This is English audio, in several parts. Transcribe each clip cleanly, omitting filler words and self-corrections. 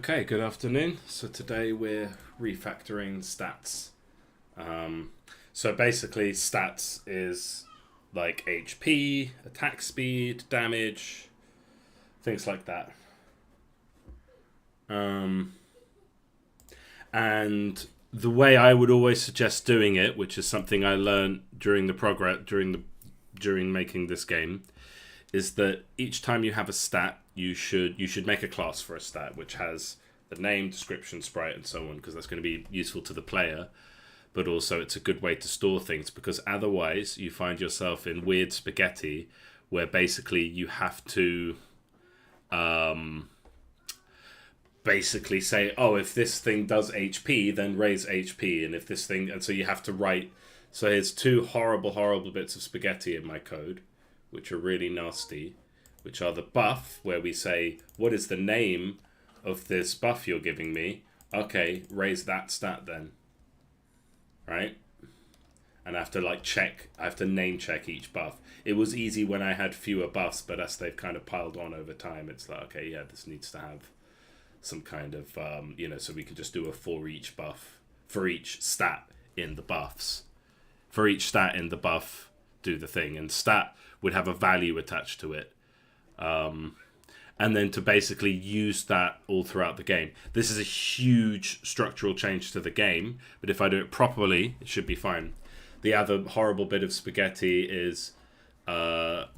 Okay, good afternoon. So today we're refactoring stats. So basically stats is like HP, attack speed, damage, things like that. And the way I would always suggest doing it, which is something I learned during the progress during making this game, is that each time you have a stat, you should make a class for a stat which has the name, description, sprite, and so on, because that's going to be useful to the player. But also, it's a good way to store things, because otherwise you find yourself in weird spaghetti where basically you have to basically say, oh, if this thing does HP, then raise HP, and if this thing, and so you have to write. So here's two horrible bits of spaghetti in my code, which are really nasty, which are the buff, where we say, what is the name of this buff you're giving me? Okay, raise that stat then. Right? And I have to I have to name check each buff. It was easy when I had fewer buffs, but as they've kind of piled on over time, it's like, okay, yeah, this needs to have some kind of, so we can just do a for each buff, for each stat in the buffs. For each stat in the buff, do the thing. And stat would have a value attached to it. And then to basically use that all throughout the game. This is a huge structural change to the game, but if I do it properly, it should be fine. The other horrible bit of spaghetti is over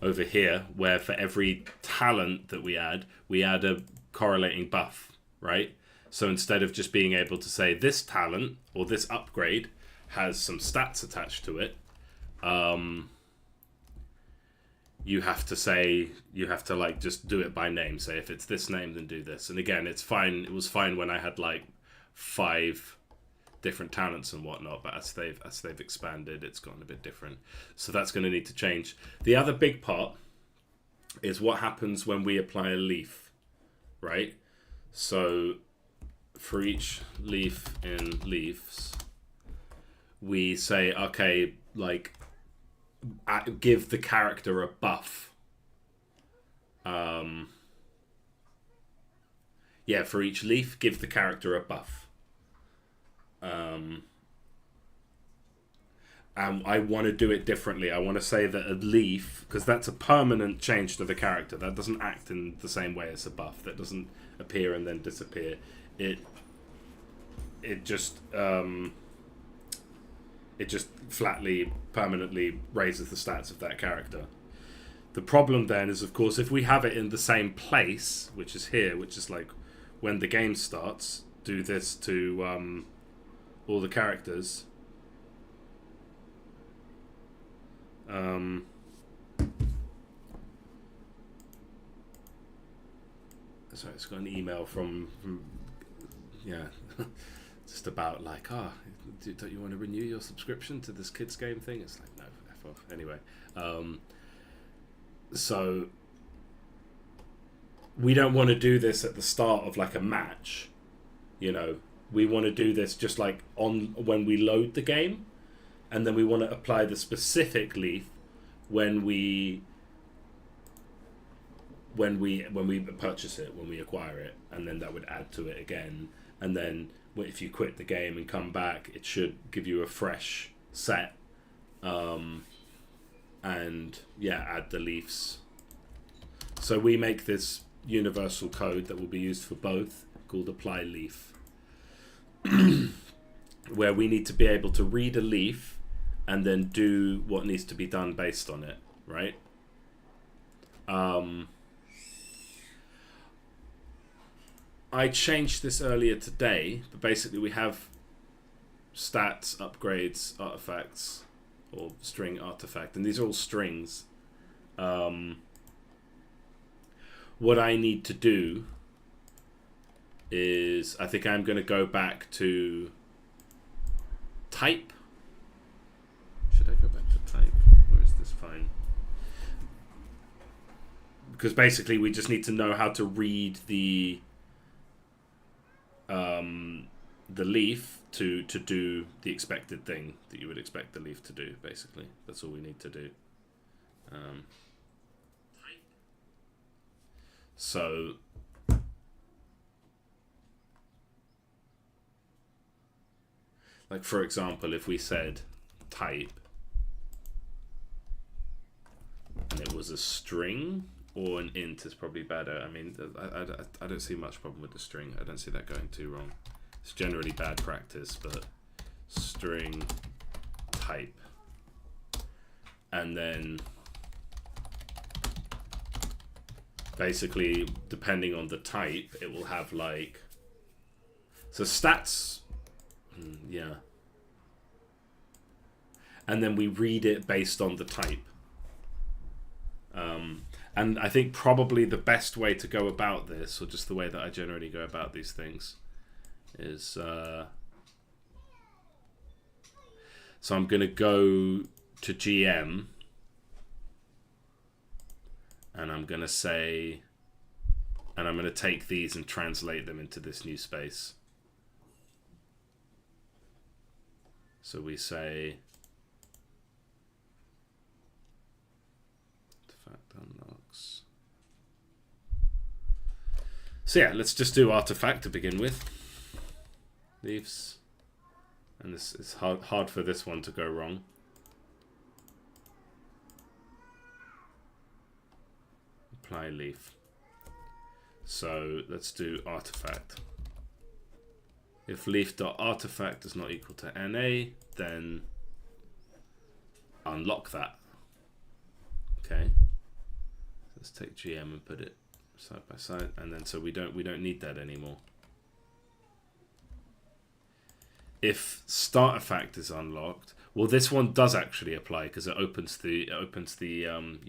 here, where for every talent that we add a correlating buff, right? So instead of just being able to say this talent or this upgrade has some stats attached to it, you have to just do it by name. Say if it's this name, then do this. And again, it's fine. It was fine when I had 5 different talents and whatnot, but as they've expanded, it's gotten a bit different. So that's going to need to change. The other big part is what happens when we apply a leaf, right? So for each leaf in leaves, we say, okay, give the character a buff. For each leaf, give the character a buff. And I want to do it differently. I want to say that a leaf, because that's a permanent change to the character. That doesn't act in the same way as a buff. That doesn't appear and then disappear. It just flatly, permanently raises the stats of that character. The problem then is, of course, if we have it in the same place, which is here, which is when the game starts, do this to all the characters. Sorry, it's got an email from just about don't you want to renew your subscription to this kids game thing? It's like, no, F off. Anyway, so we don't want to do this at the start of a match. We want to do this just on when we load the game, and then we want to apply the specific leaf when we purchase it, when we acquire it, and then that would add to it again. And then if you quit the game and come back, it should give you a fresh set. And add the leaves. So we make this universal code that will be used for both, called apply leaf, where we need to be able to read a leaf and then do what needs to be done based on it, right? I changed this earlier today, but basically we have stats, upgrades, artifacts, or string artifact, and these are all strings. What I need to do is, I think I'm going to go back to type. Should I go back to type, or is this fine? Because basically we just need to know how to read the leaf to do the expected thing that you would expect the leaf to do. Basically, that's all we need to do. So Like, for example, if we said type and it was a string or an int is probably better. I mean, I don't see much problem with the string. I don't see that going too wrong. It's generally bad practice, but string type. And then basically, depending on the type, it will have like, so stats, yeah. And then we read it based on the type. And I think probably the best way to go about this, or just the way that I generally go about these things, is so I'm going to go to GM and I'm going to say, and I'm going to take these and translate them into this new space. So we say artifact unlocks. So yeah, let's just do artifact to begin with. Leaves. And this is hard for this one to go wrong. Apply leaf. So let's do artifact. If leaf.artifact is not equal to NA, then unlock that. Okay. Let's take GM and put it side by side, and then so we don't need that anymore. If startIfact is unlocked, well, this one does actually apply because it opens the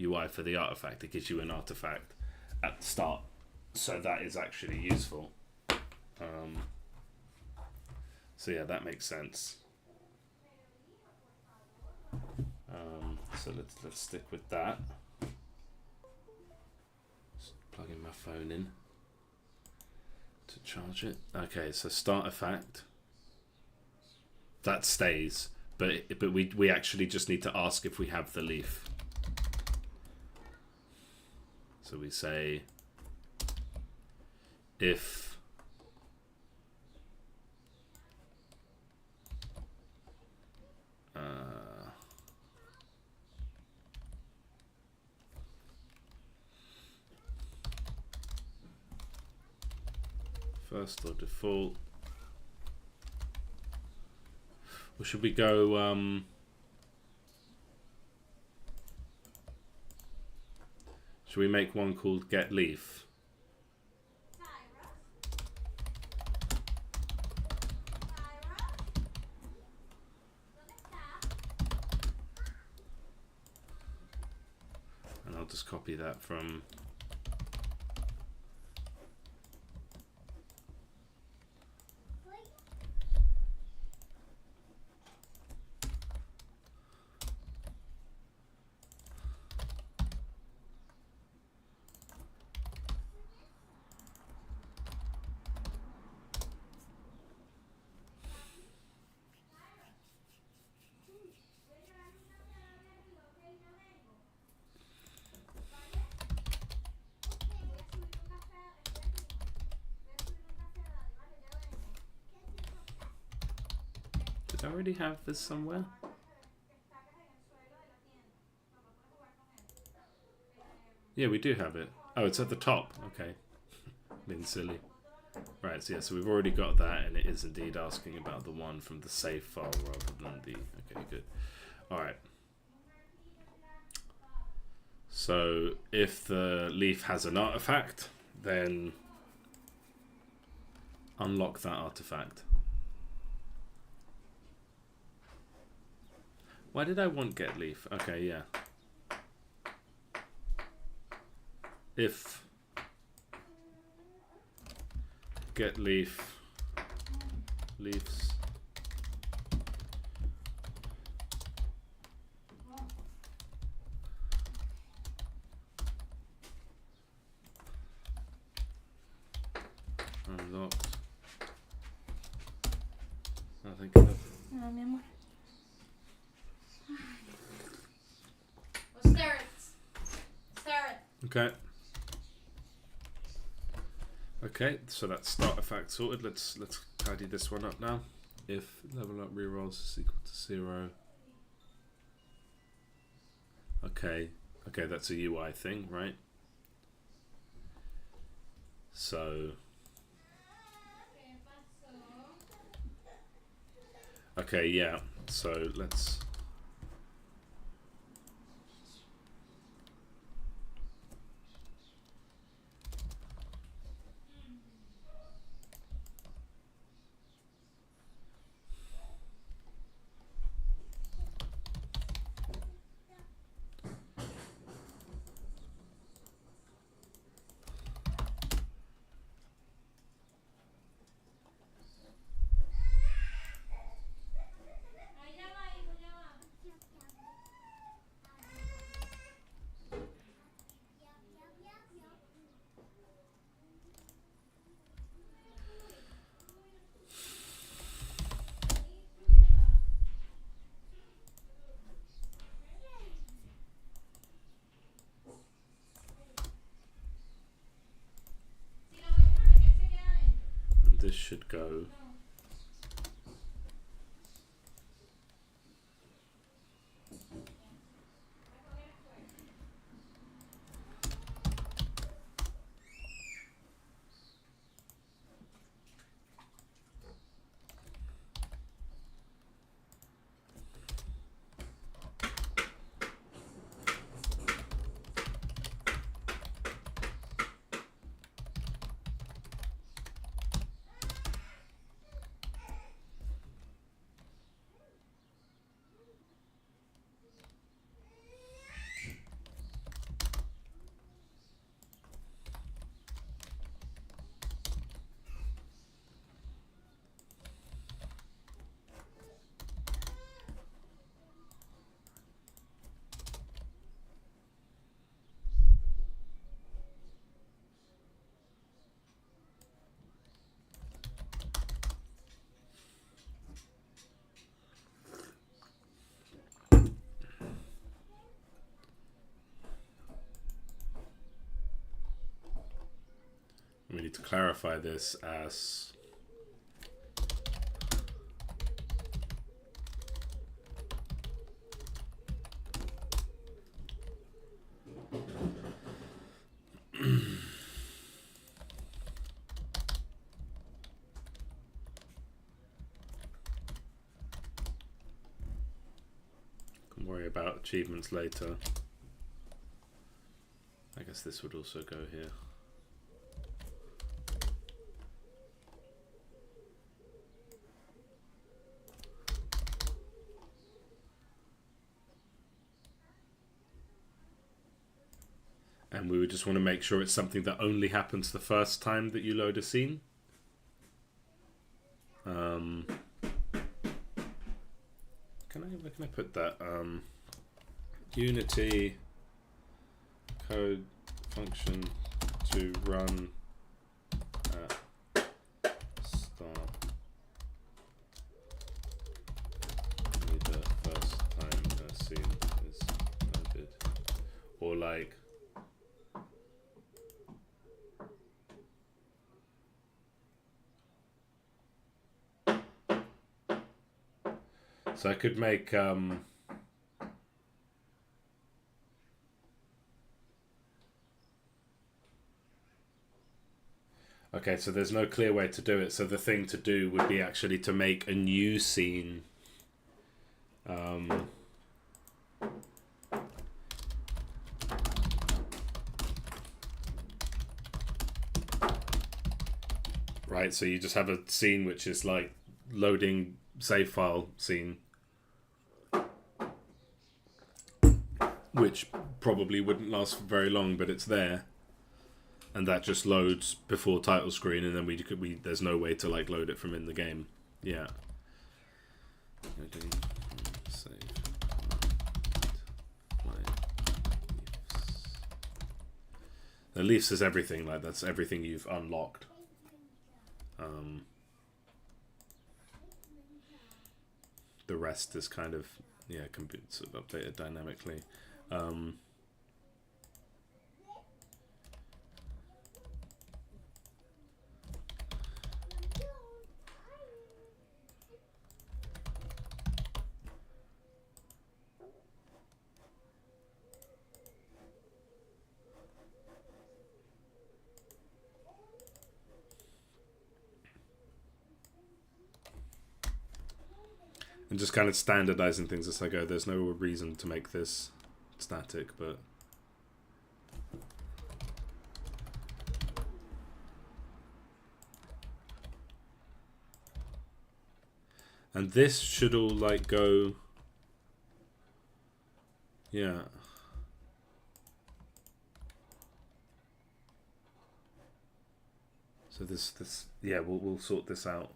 UI for the artifact. It gives you an artifact at the start, so that is actually useful. So yeah, that makes sense. So let's stick with that. Just plugging my phone in to charge it. Okay, so startIfact. That stays, but we actually just need to ask if we have the leaf. So we say if first or default. Or should we go should we make one called get leaf? And I'll just copy that from I already have this somewhere. Yeah, we do have it. Oh, it's at the top. Okay. Being silly. Right, so yeah, so we've already got that, and it is indeed asking about the one from the save file rather than the... Okay, good. Alright. So if the leaf has an artifact, then unlock that artifact. Why did I want get leaf? Okay, yeah. If get leaf leaves unlocked. Nothing good. No, mi amor. Okay. Okay, so that's startIfact sorted. Let's tidy this one up now. if level up rerolls is equal to 0. Okay, that's a UI thing, right? So, okay, yeah. So let's. This should go. We need to clarify this as can worry about achievements later. I guess this would also go here. And we would just want to make sure it's something that only happens the first time that you load a scene. Where can I put that? Unity code function to run at start. Only the first time a scene is loaded. Or like. So I could make okay, so there's no clear way to do it. So the thing to do would be actually to make a new scene. Right, so you just have a scene which is like loading save file scene, which probably wouldn't last for very long, but it's there, and that just loads before title screen, and then we there's no way to like load it from in the game. Yeah. Save. The leafs is everything, like that's everything you've unlocked. The rest is kind of sort of updated dynamically. And just kind of standardizing things as I go. There's no reason to make this static, but... And this should all, like, go... Yeah. So this yeah, we'll sort this out.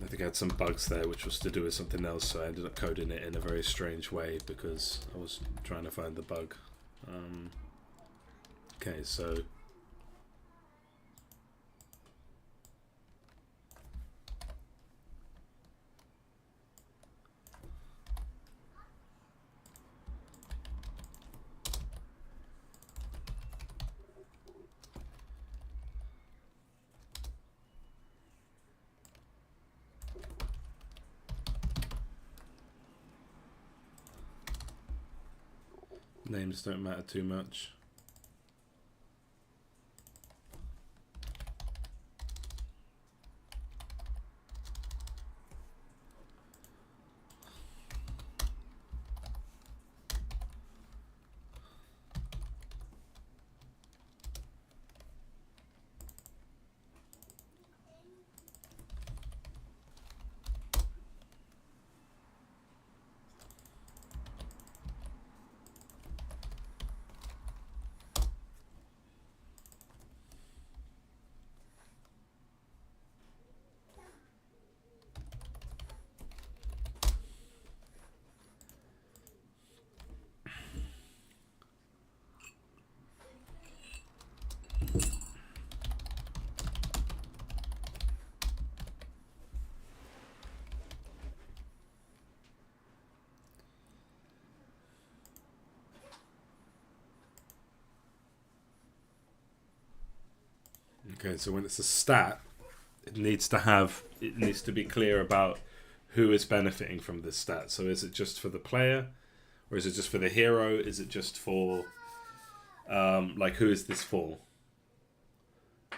I think I had some bugs there, which was to do with something else, so I ended up coding it in a very strange way because I was trying to find the bug. Okay, so names don't matter too much. Okay, so when it's a stat, it needs to be clear about who is benefiting from this stat. So is it just for the player, or is it just for the hero? Is it just for like, who is this for?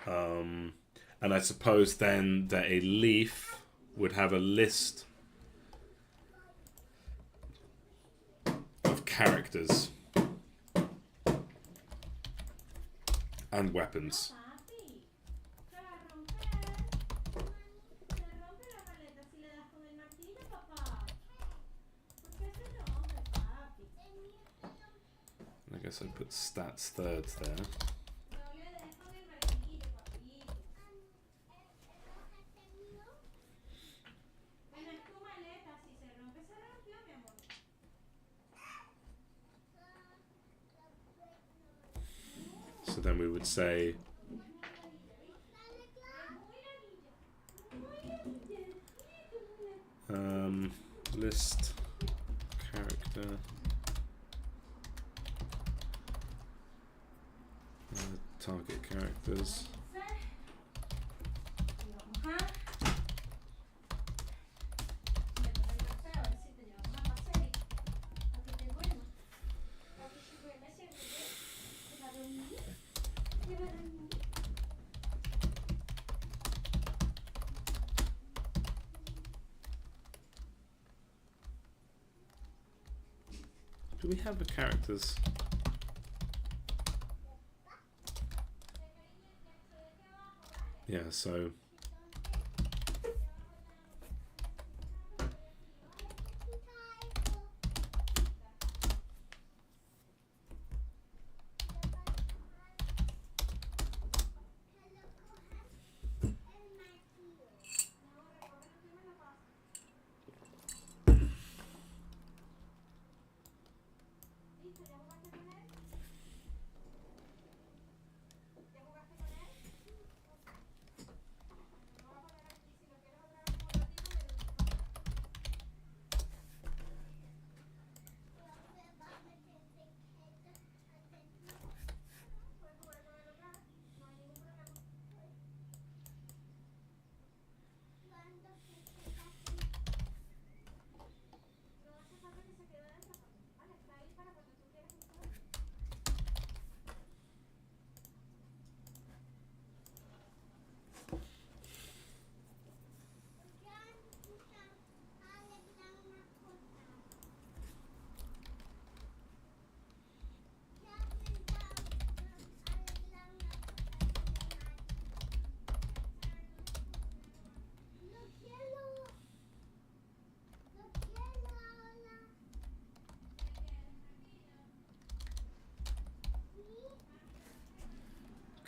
And I suppose then that a leaf would have a list of characters and weapons. I guess I'd put stats thirds there. So then we would say list character target characters. Do we have the characters? Yeah, so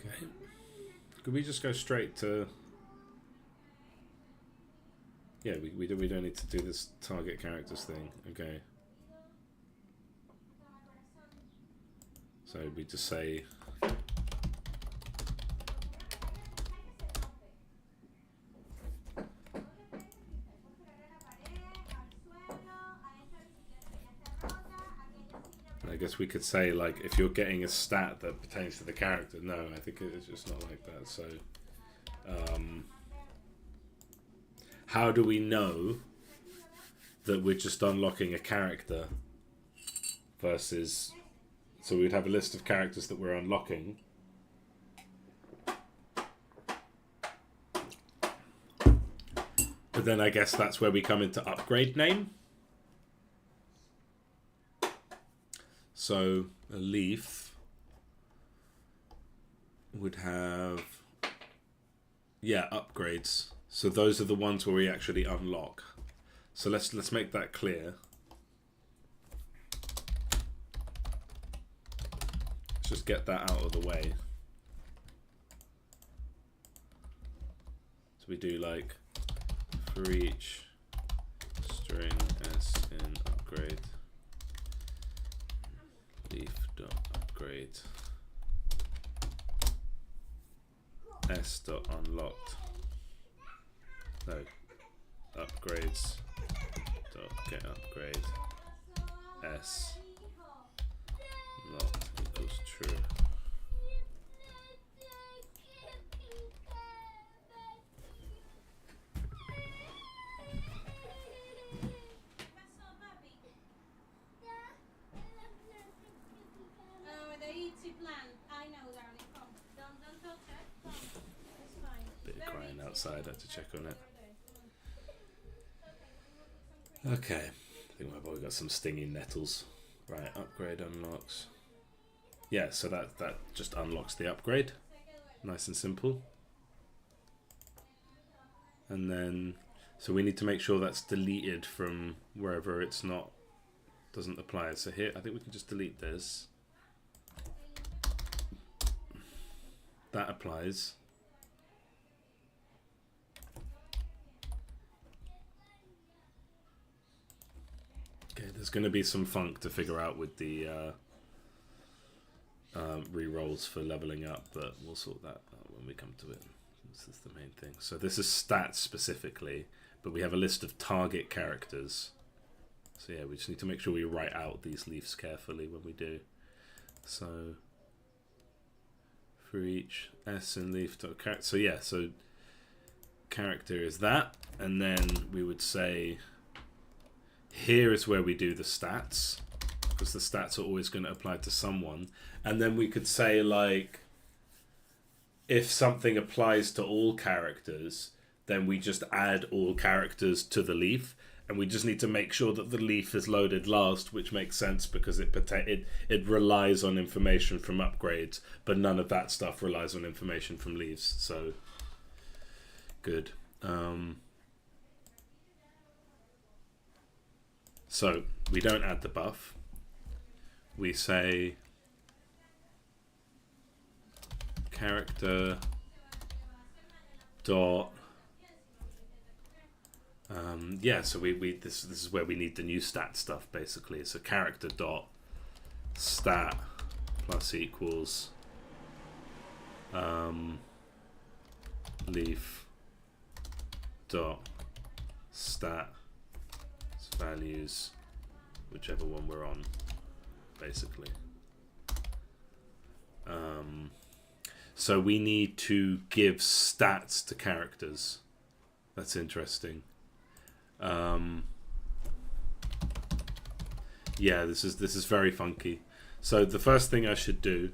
Okay. Could we just go straight to... Yeah, we don't need to do this target characters thing. Okay. So we just say... I guess we could say, like, if you're getting a stat that pertains to the character. No, I think it's just not like that. So, how do we know that we're just unlocking a character versus... So we'd have a list of characters that we're unlocking. But then I guess that's where we come into upgrade name. So a leaf would have, yeah, upgrades. So those are the ones where we actually unlock. So let's make that clear. Let's just get that out of the way. So we do like for each string s in upgrade leaf.upgrade s.unlocked, no, upgrades dot get upgrade s locked equals true. Bit of crying outside, I had to check on it. Okay, I think my boy got some stinging nettles. Right, upgrade unlocks. Yeah, so that just unlocks the upgrade. Nice and simple. And then, so we need to make sure that's deleted from wherever it's not, doesn't apply. So here, I think we can just delete this. That applies. Okay, there's going to be some funk to figure out with the re-rolls for leveling up, but we'll sort that out when we come to it. This is the main thing. So this is stats specifically, but we have a list of target characters. So yeah, we just need to make sure we write out these leaves carefully when we do. So for each s in leaf.character. So yeah, so character is that, and then we would say here is where we do the stats, because the stats are always going to apply to someone. And then we could say, like, if something applies to all characters, then we just add all characters to the leaf, and we just need to make sure that the leaf is loaded last, which makes sense because it relies on information from upgrades, but none of that stuff relies on information from leaves. So good. So we don't add the buff. We say character dot yeah, so this is where we need the new stat stuff basically. So character dot stat plus equals leaf dot stat values, whichever one we're on, basically. So we need to give stats to characters. That's interesting. Yeah, this is very funky. So the first thing I should do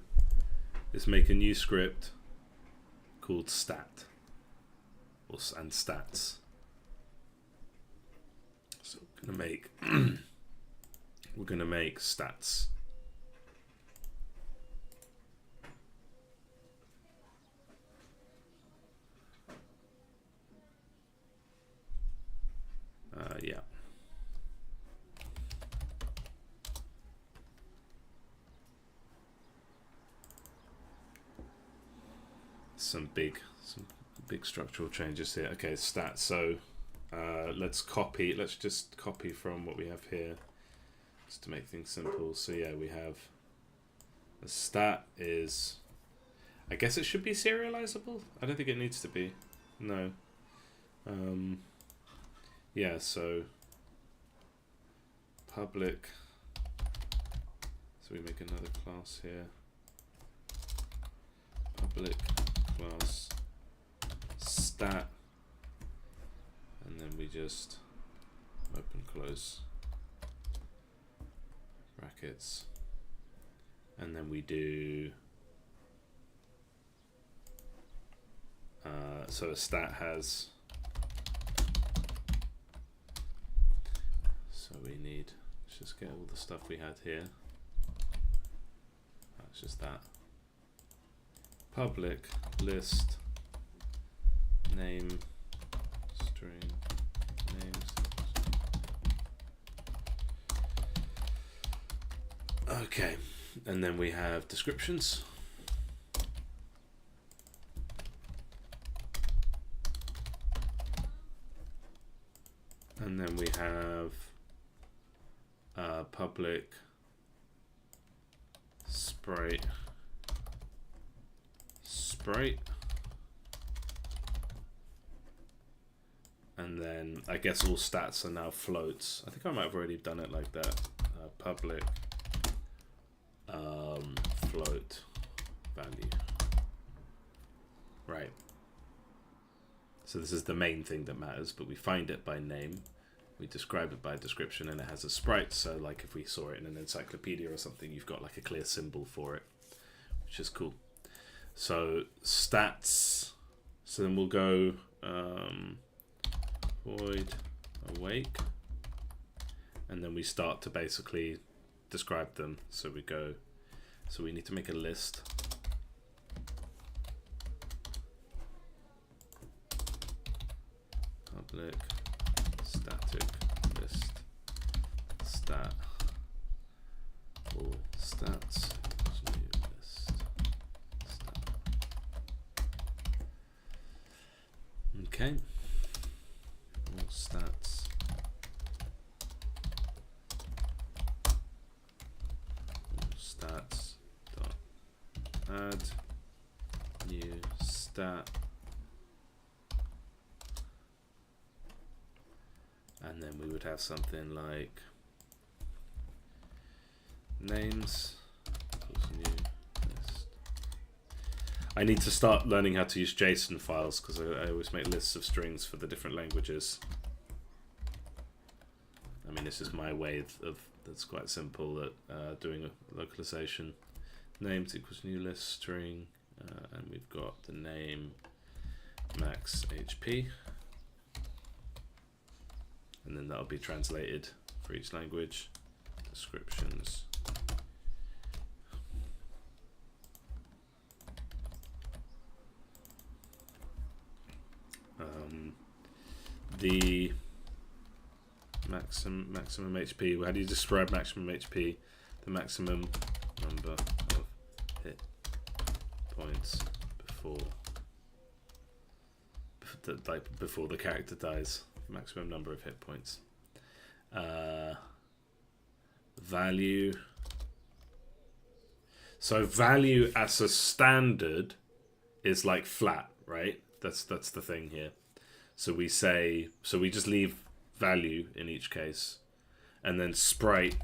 is make a new script called stat and stats. So we're gonna make stats. Yeah. some big structural changes here. Okay, stat. So let's just copy from what we have here, just to make things simple. So yeah, we have a stat is, I guess it should be serializable. I don't think it needs to be. No. Yeah, so public. So we make another class here. Public class stat, and then we just open close brackets, and then we do so a stat has, so we need, let's just get all the stuff we had here. That's just that. Public list name string names. Okay, and then we have descriptions. And then we have public sprite. And then I guess all stats are now floats. I think I might have already done it like that. Public float value. Right. So this is the main thing that matters, but we find it by name. We describe it by description, and it has a sprite. So like if we saw it in an encyclopedia or something, you've got like a clear symbol for it, which is cool. So stats. So then we'll go void awake, and then we start to basically describe them. So we go, so we need to make a list. Public static list stat all stats new list stat. Okay, all stats dot add new stat, and then we would have something like names equals new list. I need to start learning how to use JSON files because I always make lists of strings for the different languages. I mean, this is my way of that's quite simple at doing a localization. Names equals new list string, and we've got the name max HP. And then that'll be translated for each language. Descriptions. The maximum HP. How do you describe maximum HP? The maximum number of hit points before the character dies. Maximum number of hit points. Value. So value as a standard is like flat, right? That's the thing here. So we say, so we just leave value in each case, and then sprite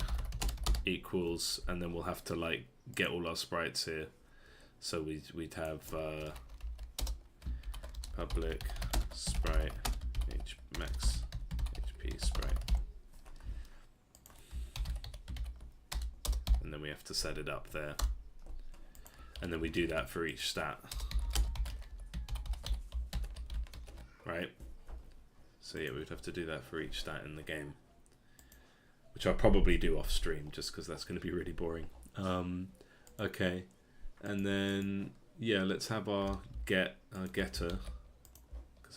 equals, and then we'll have to like get all our sprites here. So we'd have public sprite max HP sprite, and then we have to set it up there, and then we do that for each stat, right? So yeah, we would have to do that for each stat in the game, which I'll probably do off stream just because that's going to be really boring. Okay, and then yeah, let's have our getter, because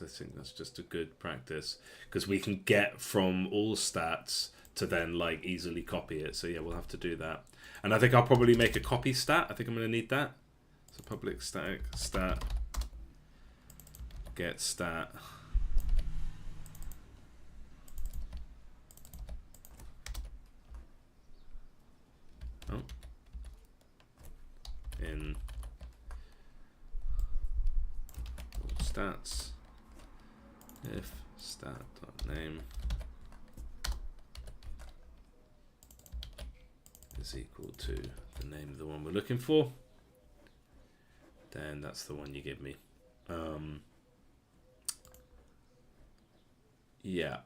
I think that's just a good practice, because we can get from all stats to then like easily copy it. So yeah, we'll have to do that, and I think I'll probably make a copy stat. I think I'm going to need that. So public static stat get stat. Oh. In stats, if stat.name is equal to the name of the one we're looking for, then that's the one you give me. Yeah.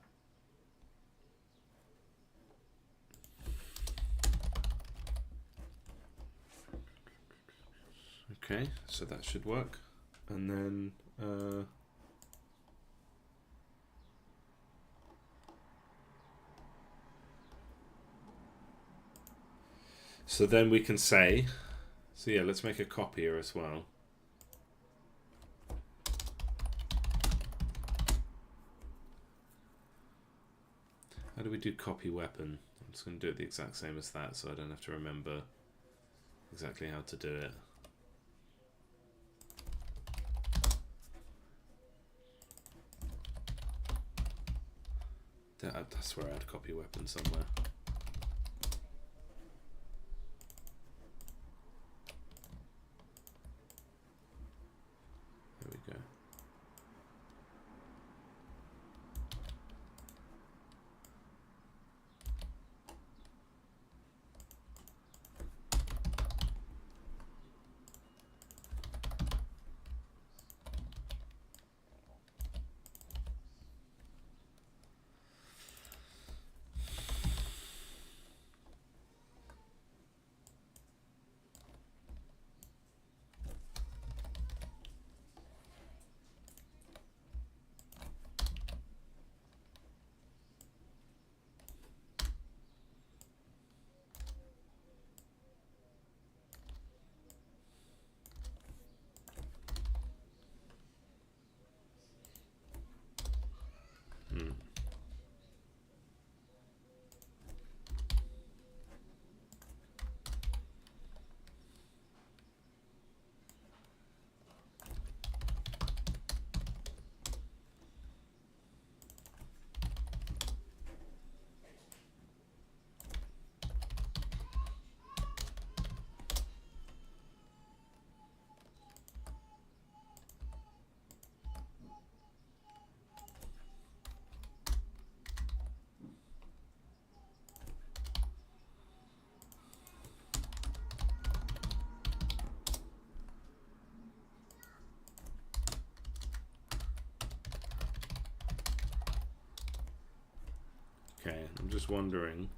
Okay, so that should work. And then so then we can say, so yeah, let's make a copier as well. How do we do copy weapon? I'm just going to do it the exact same as that so I don't have to remember exactly how to do it. That's where I had copy weapon somewhere. There we go. Okay, I'm just wondering.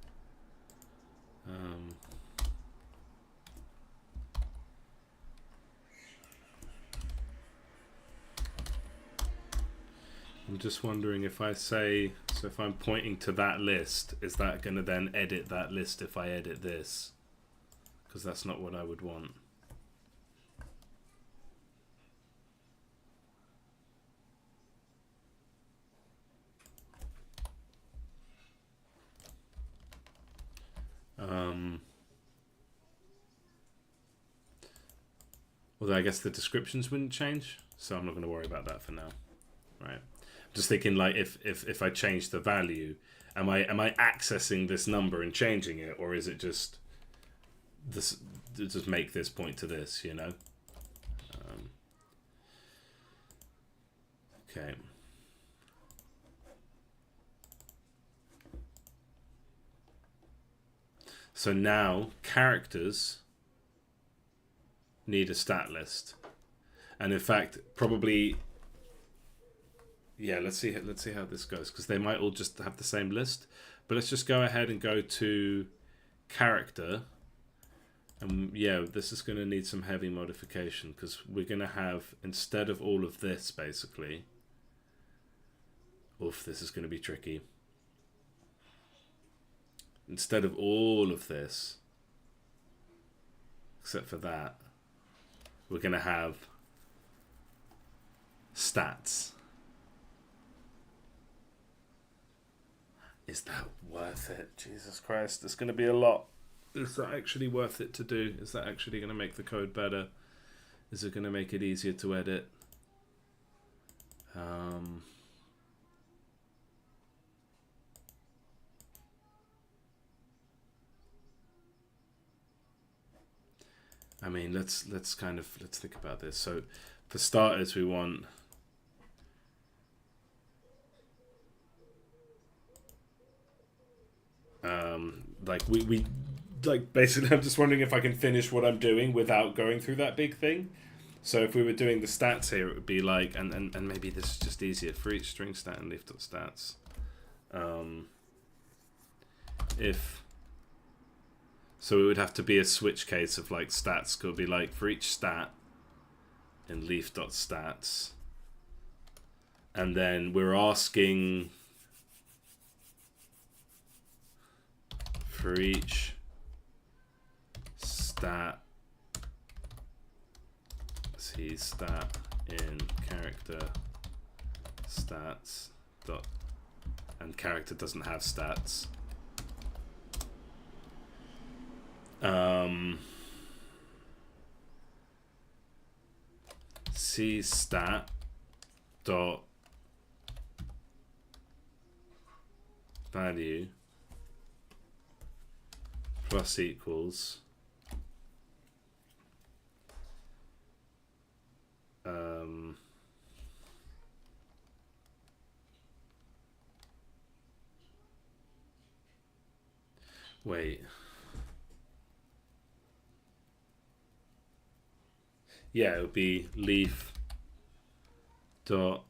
I'm just wondering if I say, so if I'm pointing to that list, is that going to then edit that list if I edit this? Because that's not what I would want. Although I guess the descriptions wouldn't change, so I'm not going to worry about that for now. Right. I'm just thinking, like, if I change the value, am I accessing this number and changing it, or is it just this? Just make this point to this, you know? Okay. So now characters need a stat list, and in fact, probably, yeah. Let's see how this goes, because they might all just have the same list. But let's just go ahead and go to character, and yeah, this is going to need some heavy modification because we're going to have, instead of all of this, basically. Oof, this is going to be tricky. Instead of all of this, except for that, we're going to have stats. Is that worth it? Jesus Christ, it's going to be a lot. Is that actually worth it to do? Is that actually going to make the code better? Is it going to make it easier to edit? Um, I mean, let's think about this. So, for starters, we want like basically. I'm just wondering if I can finish what I'm doing without going through that big thing. So if we were doing the stats here, it would be like, and maybe this is just easier for each string stat and leaf.stats. If so, it would have to be a switch case of like stats could be like for each stat in leaf.stats, and then we're asking for each stat. See stat in character stats dot, and character doesn't have stats. C stat dot value plus equals wait. Yeah, it would be leaf dot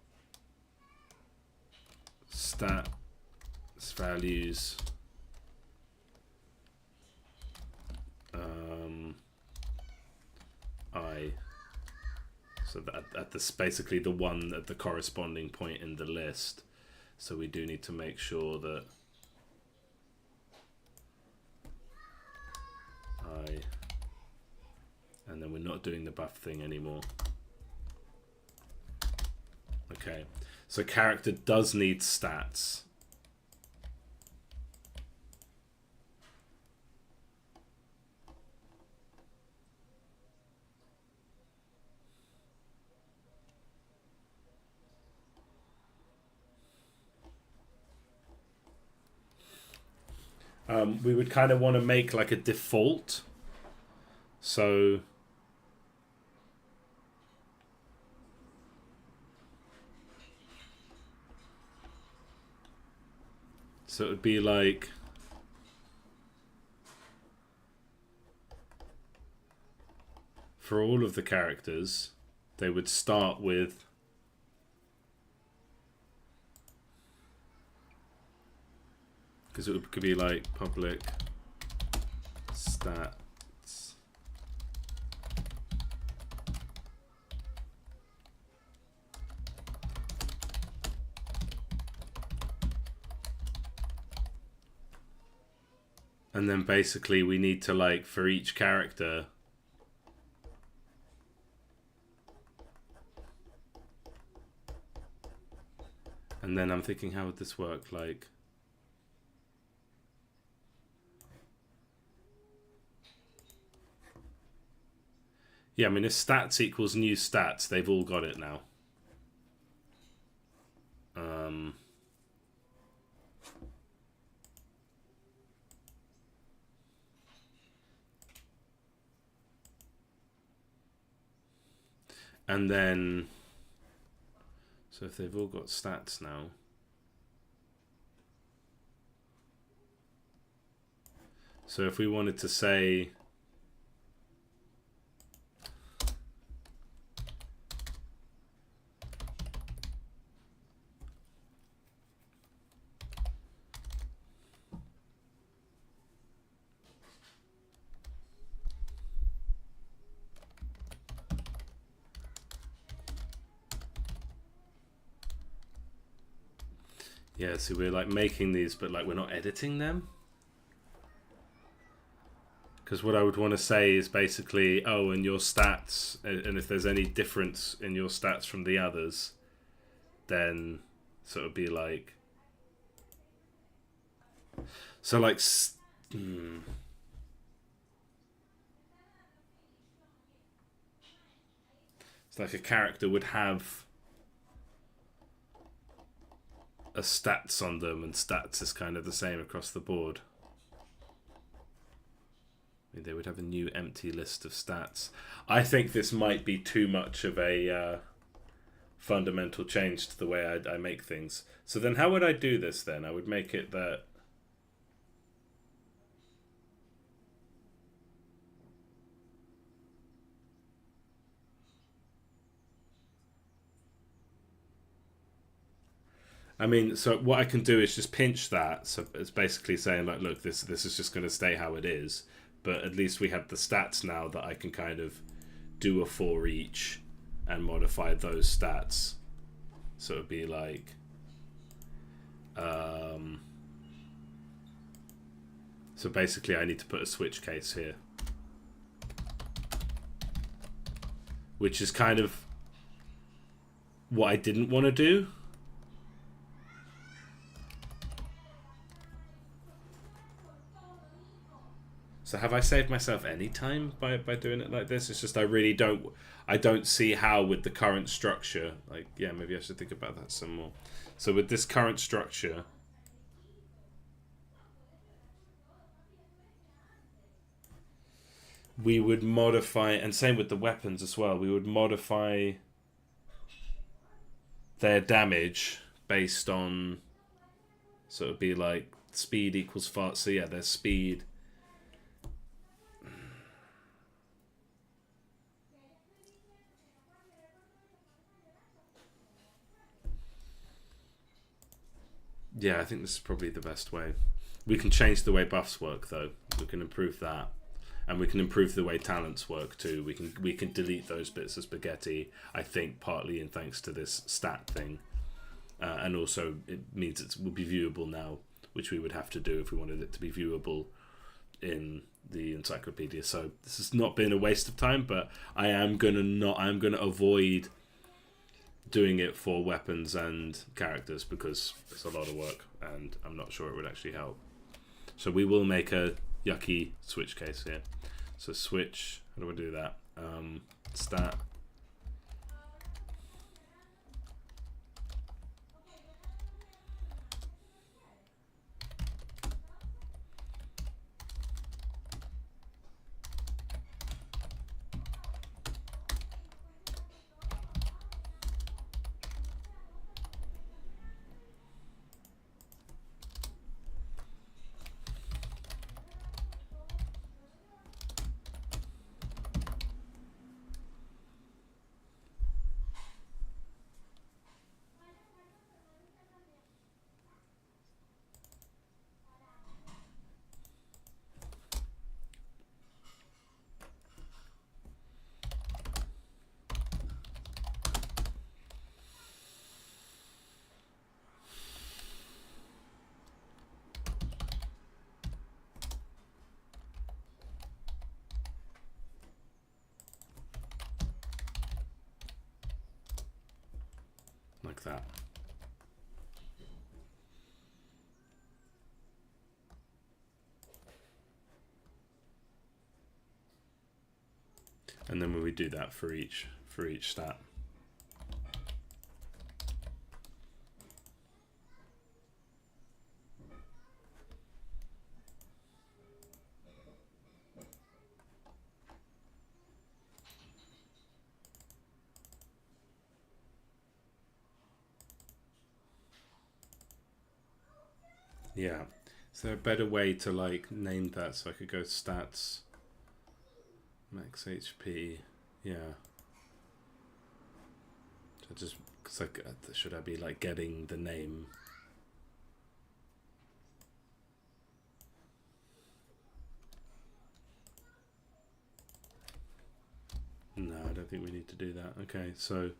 stat values I. So at this basically the one at the corresponding point in the list. So we do need to make sure that I, and then we're not doing the buff thing anymore. Okay, so character does need stats. We would kind of want to make like a default. So it would be like for all of the characters, they would start with because it could be like public stats and then basically we need to like for each character and then I'm thinking how would this work like yeah, I mean, if stats equals new stats, they've all got it now. And then, so if they've all got stats now, so if we wanted to say yeah, so we're like making these, but like we're not editing them. Because what I would want to say is basically, oh, and your stats, and if there's any difference in your stats from the others, then so it would be like, so like, it's like a character would have a stats on them, and stats is kind of the same across the board. I mean, they would have a new empty list of stats. I think this might be too much of a fundamental change to the way I make things. So then how would I do this then? I would make it that I mean, so what I can do is just pinch that. So it's basically saying like, look, this is just going to stay how it is. But at least we have the stats now that I can kind of do a for each and modify those stats. So it'd be like, so basically I need to put a switch case here, which is kind of what I didn't want to do. So have I saved myself any time by doing it like this? It's just I really don't see how with the current structure, like, yeah, maybe I should think about that some more. So with this current structure, we would modify, and same with the weapons as well, we would modify their damage based on, so it would be like speed equals fast. So yeah, their speed. Yeah, I think this is probably the best way. We can change the way buffs work though. We can improve that. And we can improve the way talents work too. We can delete those bits of spaghetti, I think, partly in thanks to this stat thing. And also it means it will be viewable now, which we would have to do if we wanted it to be viewable in the encyclopedia. So this has not been a waste of time, but I'm gonna avoid doing it for weapons and characters because it's a lot of work and I'm not sure it would actually help. So we will make a yucky switch case here. So switch, how do I do that? Stat. Like that. And then when we do that for each stat. Yeah. Is there a better way to like name that so I could go stats, max HP? Yeah. So just because like, should I be like getting the name? No, I don't think we need to do that. Okay, so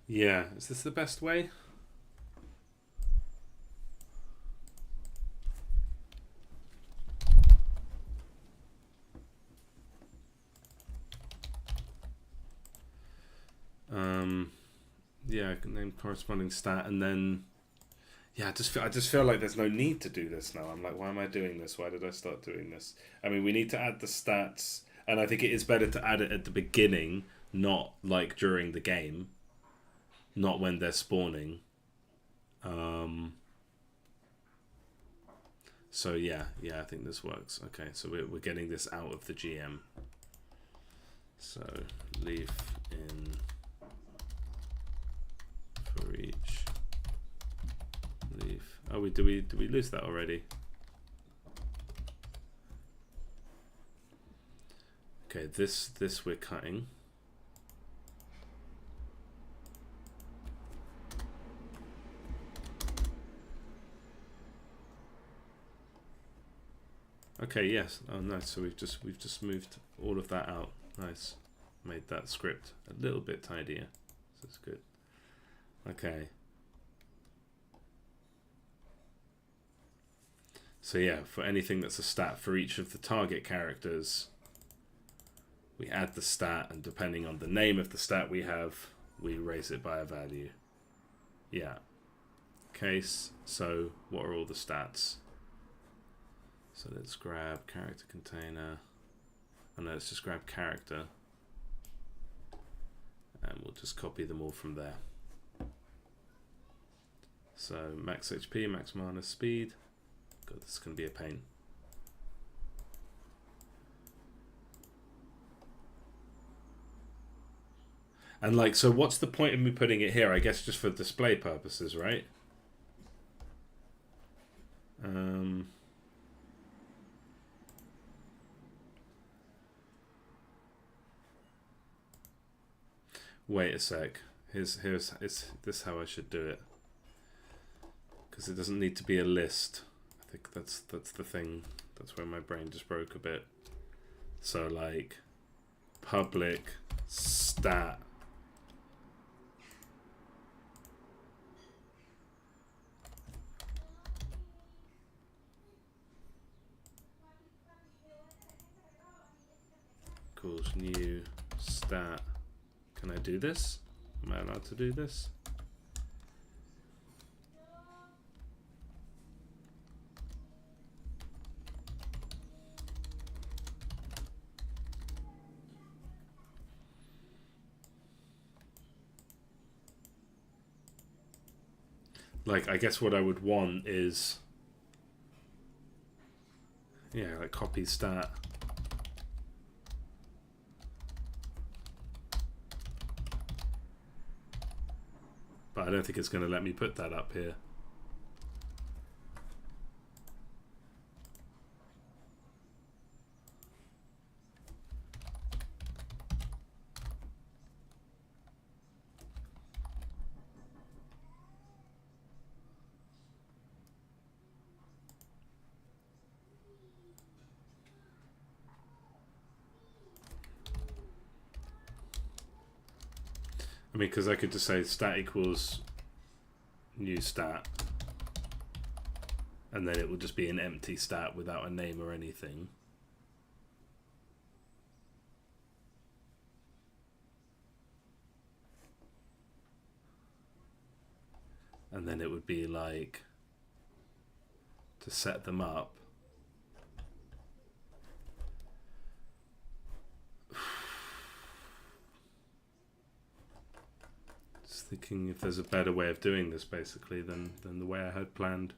yeah, is this the best way? Yeah, name corresponding stat, and then yeah, I just feel like there's no need to do this now. I'm like, why am I doing this? Why did I start doing this? I mean, we need to add the stats, and I think it is better to add it at the beginning, not like during the game, not when they're spawning. So yeah, I think this works. Okay, so we're getting this out of the GM. So leaf in for each leaf. Oh, do we lose that already? Okay, this we're cutting. Okay, yes. Oh, nice. So we've just moved all of that out. Nice. Made that script a little bit tidier. So it's good. Okay. So yeah, for anything that's a stat for each of the target characters, we add the stat, and depending on the name of the stat we have, we raise it by a value. Yeah. Case. So what are all the stats? So let's grab character container. Oh no, let's just grab character. And we'll just copy them all from there. So max HP, max mana, speed. God, this is going to be a pain. And like, so what's the point of me putting it here? I guess just for display purposes, right? Wait a sec. Is this how I should do it? Because it doesn't need to be a list. I think that's the thing. That's where my brain just broke a bit. So like, public stat. Equals new stat. Can I do this? Am I allowed to do this? Like, I guess what I would want is, yeah, like copy stat. But I don't think it's going to let me put that up here. I mean, because I could just say stat equals new stat, and then it would just be an empty stat without a name or anything. And then it would be like, to set them up, thinking if there's a better way of doing this, basically, than the way I had planned.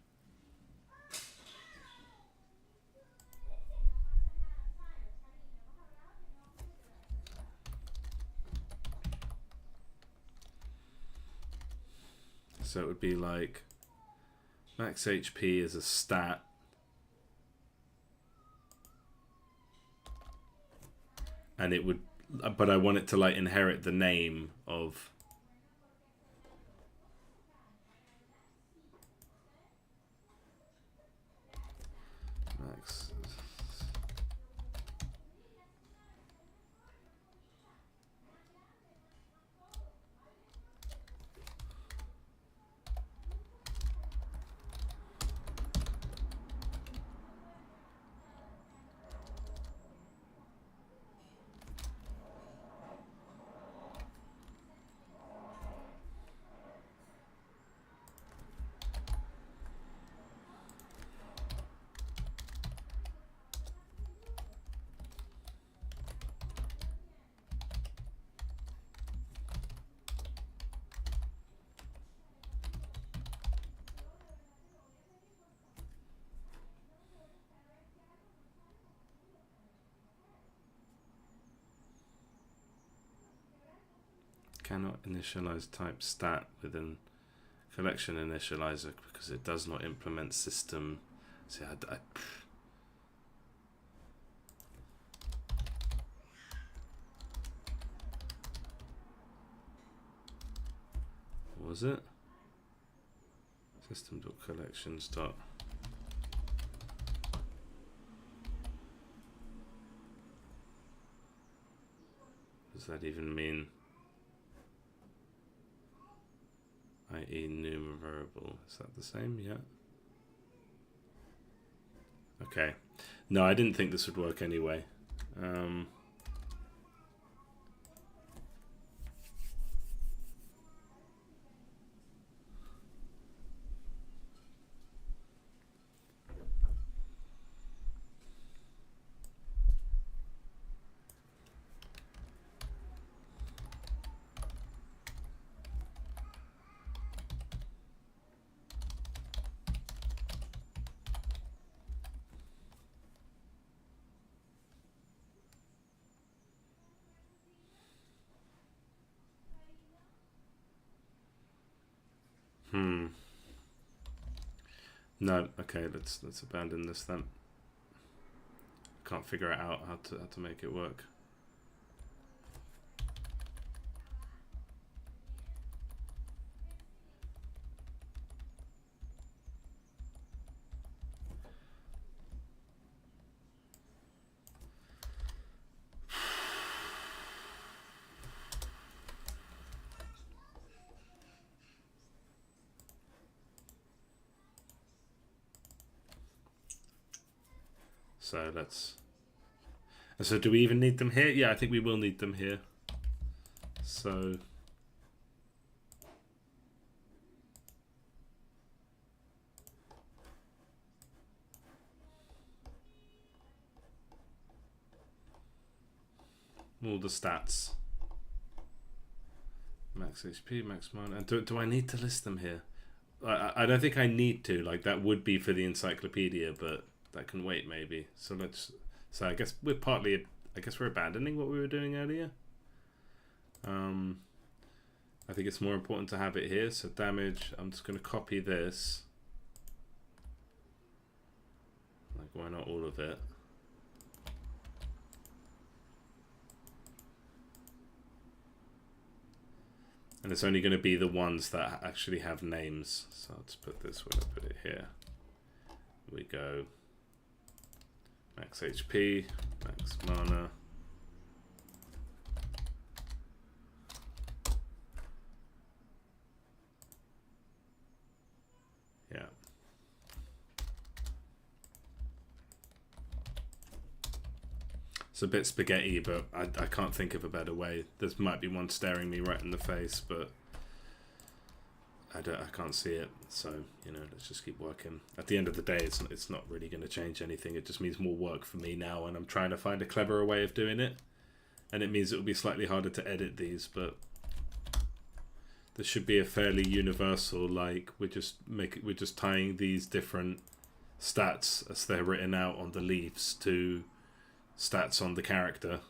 So it would be like max HP is a stat, and it would, but I want it to like inherit the name of max. cannot initialize type stat within collection initializer because it does not implement system. See, what was it? System.collections. Does that even mean? I.e. new variable. Is that the same? Yeah. Okay. No, I didn't think this would work anyway. No, okay, let's abandon this then. Can't figure it out how to make it work. So so do we even need them here? Yeah, I think we will need them here. So all the stats. Max HP, max mana. And do I need to list them here? I don't think I need to. Like, that would be for the encyclopedia, but that can wait maybe. So I guess we're abandoning what we were doing earlier. I think it's more important to have it here. So damage, I'm just going to copy this. Like, why not all of it? And it's only going to be the ones that actually have names. So let's put this when I put it here. We go max HP, max mana. Yeah. It's a bit spaghetti, but I can't think of a better way. There might be one staring me right in the face, but I can't see it. So, you know, let's just keep working. At the end of the day, it's not really going to change anything. It just means more work for me now, and I'm trying to find a cleverer way of doing it. And it means it will be slightly harder to edit these, but this should be a fairly universal, like, we're just tying these different stats as they're written out on the leaves to stats on the character.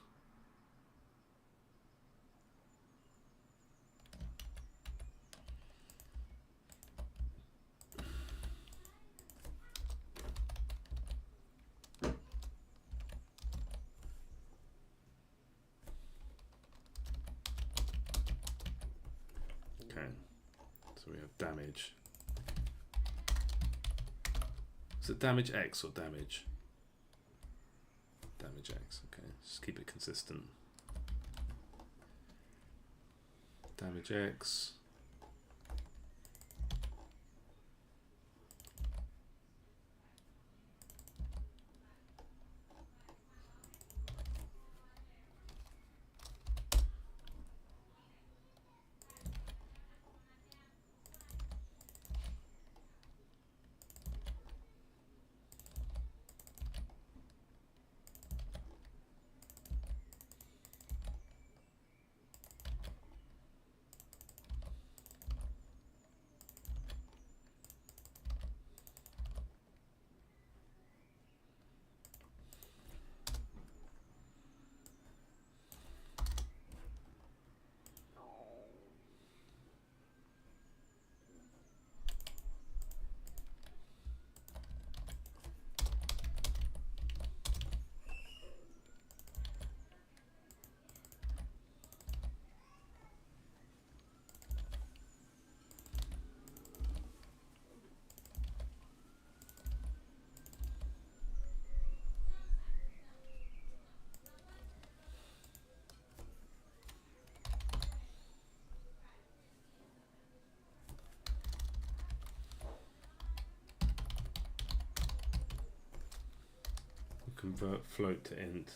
Okay, so we have damage. Is it damage X or damage? Damage X, okay. Just keep it consistent. Damage X. convert float to int.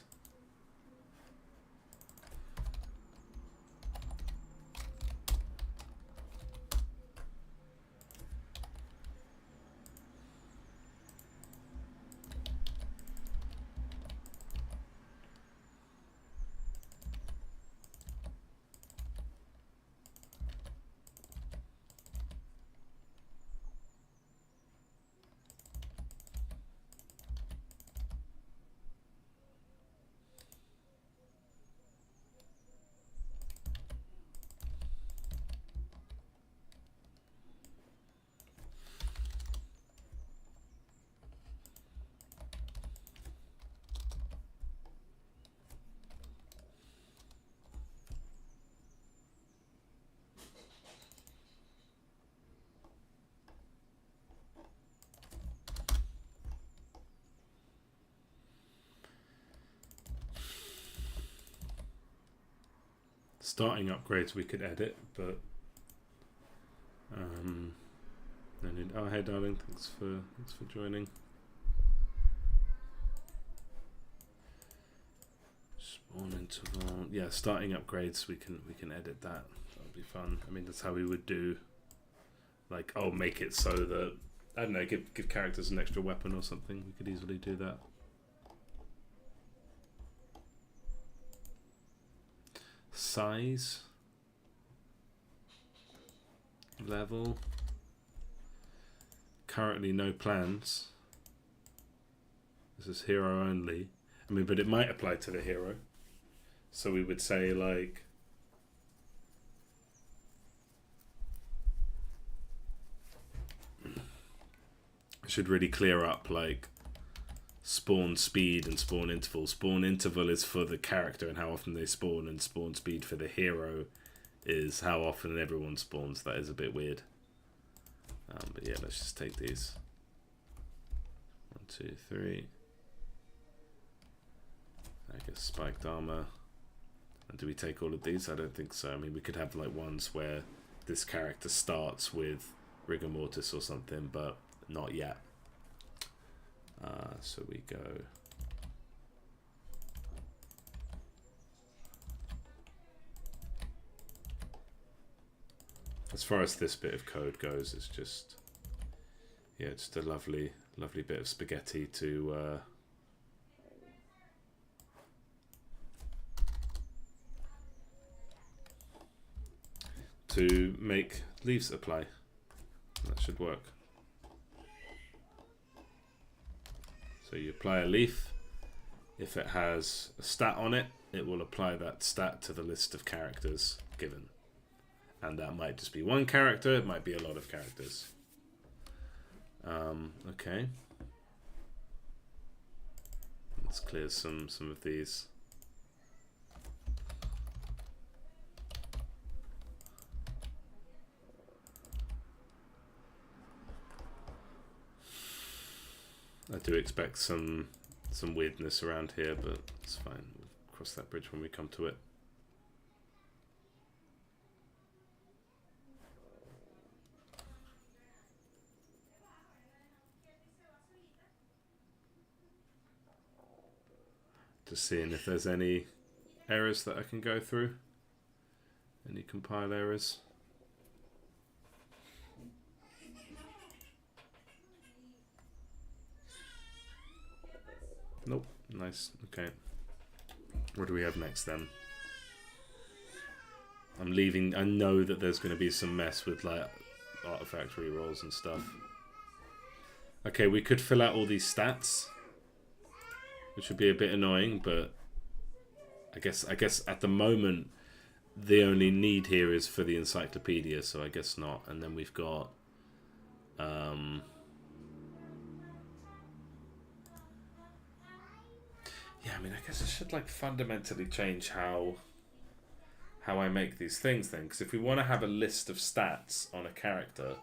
Starting upgrades we could edit, but oh hey darling, thanks for joining. Spawn interval, yeah, starting upgrades we can edit that. That'll be fun. I mean, that's how we would do, like, oh, make it so that, I don't know, give characters an extra weapon or something. We could easily do that. Size, level, currently no plans. This is hero only. I mean, but it might apply to the hero. So we would say, like, I should really clear up, like, spawn speed and spawn interval. Spawn interval is for the character and how often they spawn, and spawn speed for the hero is how often everyone spawns. That is a bit weird. But yeah, let's just take these. 1, 2, 3. I guess spiked armor. And do we take all of these? I don't think so. I mean, we could have like ones where this character starts with rigor mortis or something, but not yet. So we go as far as this bit of code goes, it's just, yeah, just a lovely bit of spaghetti to make leaves apply. That should work. So you apply a leaf. If it has a stat on it, it will apply that stat to the list of characters given. And that might just be one character, it might be a lot of characters. Okay. Let's clear some of these. I do expect some weirdness around here, but it's fine. We'll cross that bridge when we come to it. Just seeing if there's any errors that I can go through. Any compile errors. Nope. Nice. Okay. What do we have next then? I'm leaving. I know that there's going to be some mess with like artifact rerolls and stuff. Okay, we could fill out all these stats, which would be a bit annoying, but I guess at the moment the only need here is for the encyclopedia, so I guess not. And then we've got yeah, I mean, I guess I should like fundamentally change how I make these things then, because if we want to have a list of stats on a character,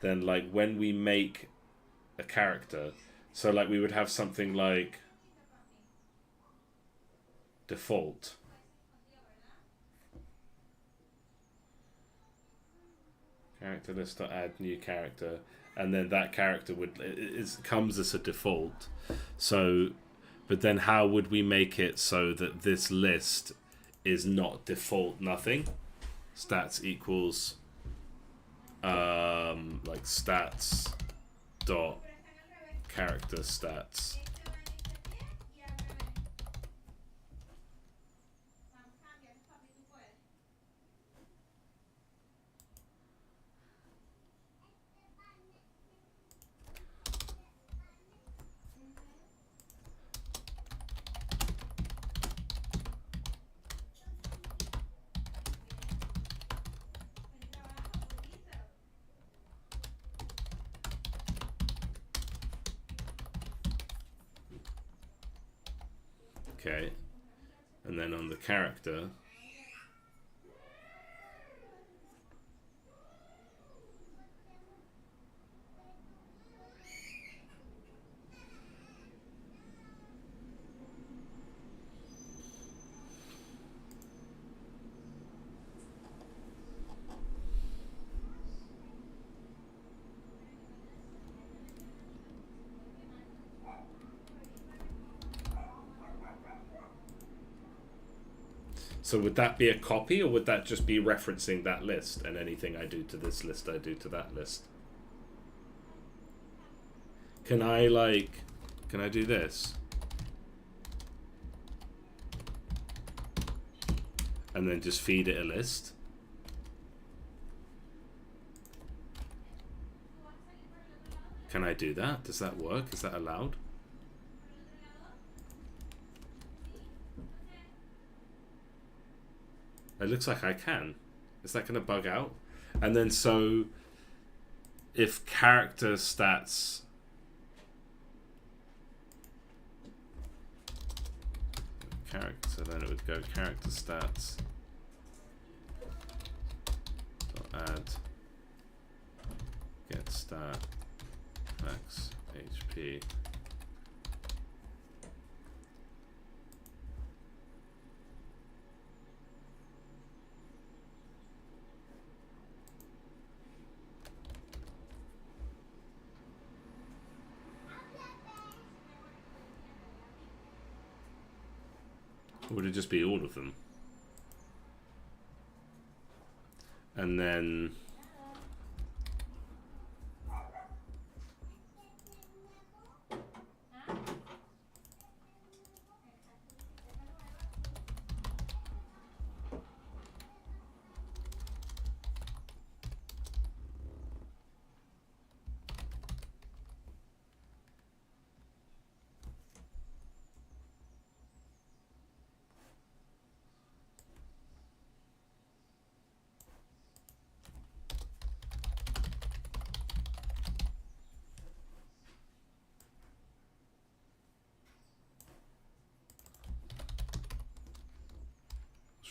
then like when we make a character, so like we would have something like default, Character list to add new character, and then that character comes as a default. So, but then how would we make it so that this list is not default nothing? Stats equals like stats dot character stats. Okay, and then on the character, so would that be a copy, or would that just be referencing that list, and anything I do to this list I do to that list? Can I do this? And then just feed it a list? Can I do that? Does that work? Is that allowed? It looks like I can. Is that going to bug out? And then so if character stats so then it would go character stats add get stat max HP. Or would it just be all of them? And then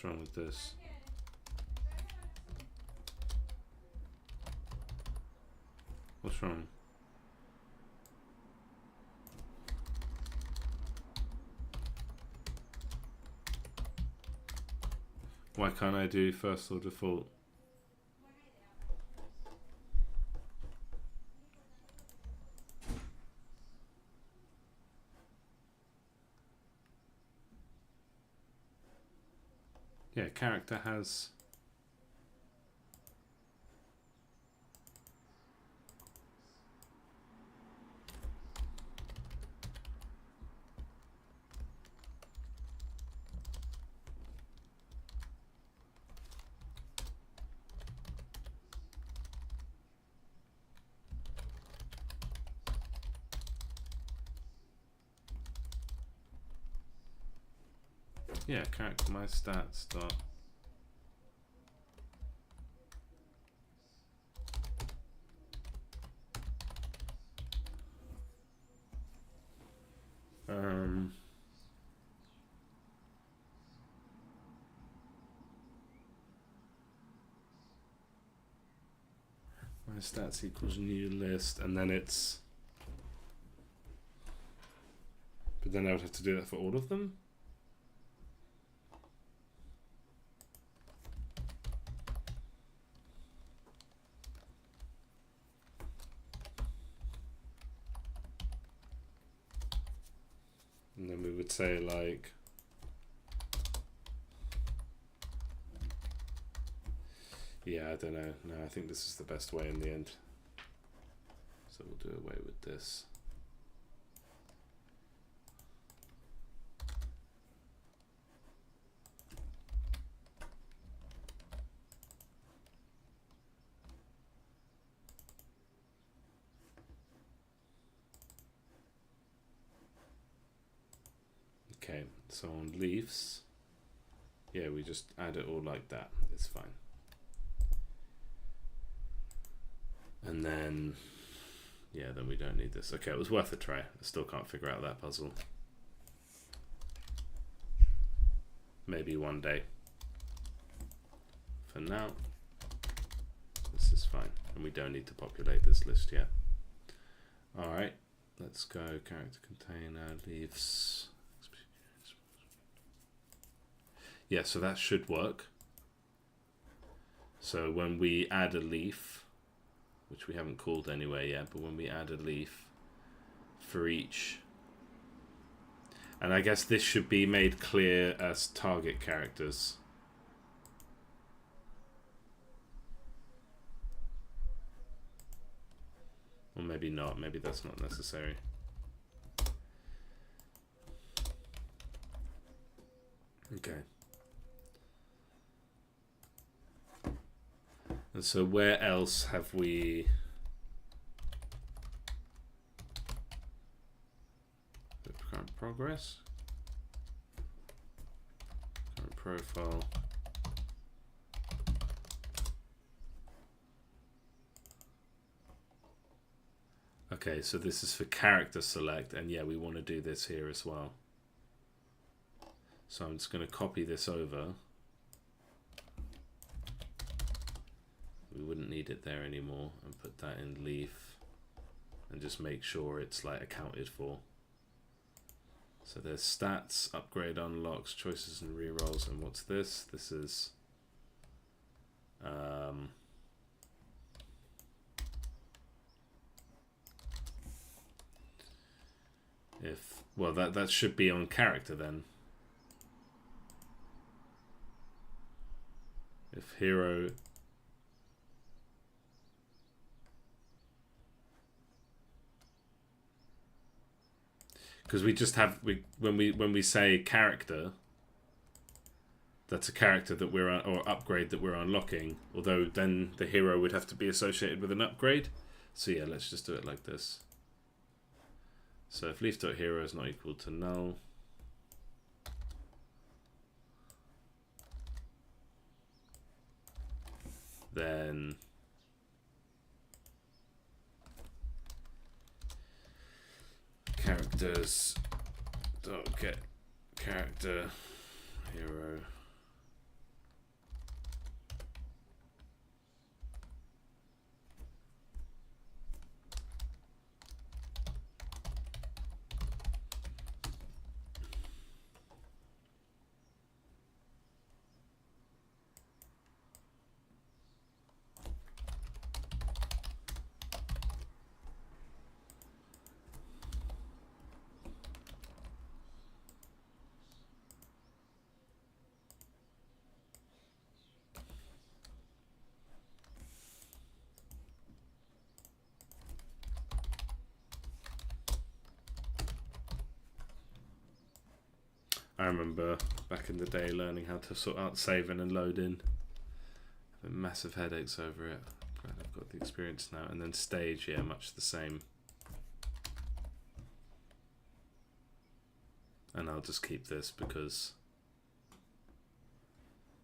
what's wrong with this? What's wrong? Why can't I do first or default? Yeah, character has... Yeah, character my stats dot my stats equals new list, and then it's, but then I would have to do that for all of them. And then we would say like, yeah, I don't know. No, I think this is the best way in the end. So we'll do away with this. Okay, so on leaves, yeah, we just add it all like that. It's fine. And then, yeah, then we don't need this. Okay, it was worth a try. I still can't figure out that puzzle. Maybe one day. For now, this is fine. And we don't need to populate this list yet. All right, let's go character container, leaves. Yeah, so that should work. So when we add a leaf, which we haven't called anywhere yet, but when we add a leaf for each, and I guess this should be made clear as target characters. Or maybe not, maybe that's not necessary. Okay. And so where else have we current progress, current profile, okay, so this is for character select, and yeah, we want to do this here as well. So I'm just going to copy this over. We wouldn't need it there anymore, and put that in leaf and just make sure it's like accounted for. So there's stats, upgrade, unlocks, choices and rerolls, and what's this? This is if, well, that should be on character then. If hero because we just have when we say character, that's a character that we're or upgrade that we're unlocking. Although then the hero would have to be associated with an upgrade. So yeah, let's just do it like this. So if leaf.hero is not equal to null, then characters dot get character hero I remember back in the day learning how to sort out saving and loading. Having massive headaches over it. Glad I've got the experience now. And then stage, yeah, much the same. And I'll just keep this because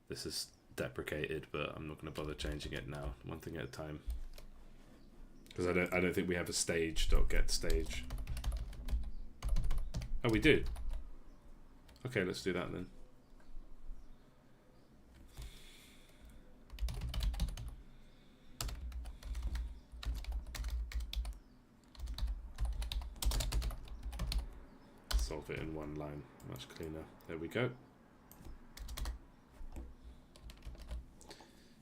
this is deprecated, but I'm not going to bother changing it now. One thing at a time. Because I don't think we have a stage.get stage. Oh, we do. Okay, let's do that then. Solve it in one line, much cleaner. There we go.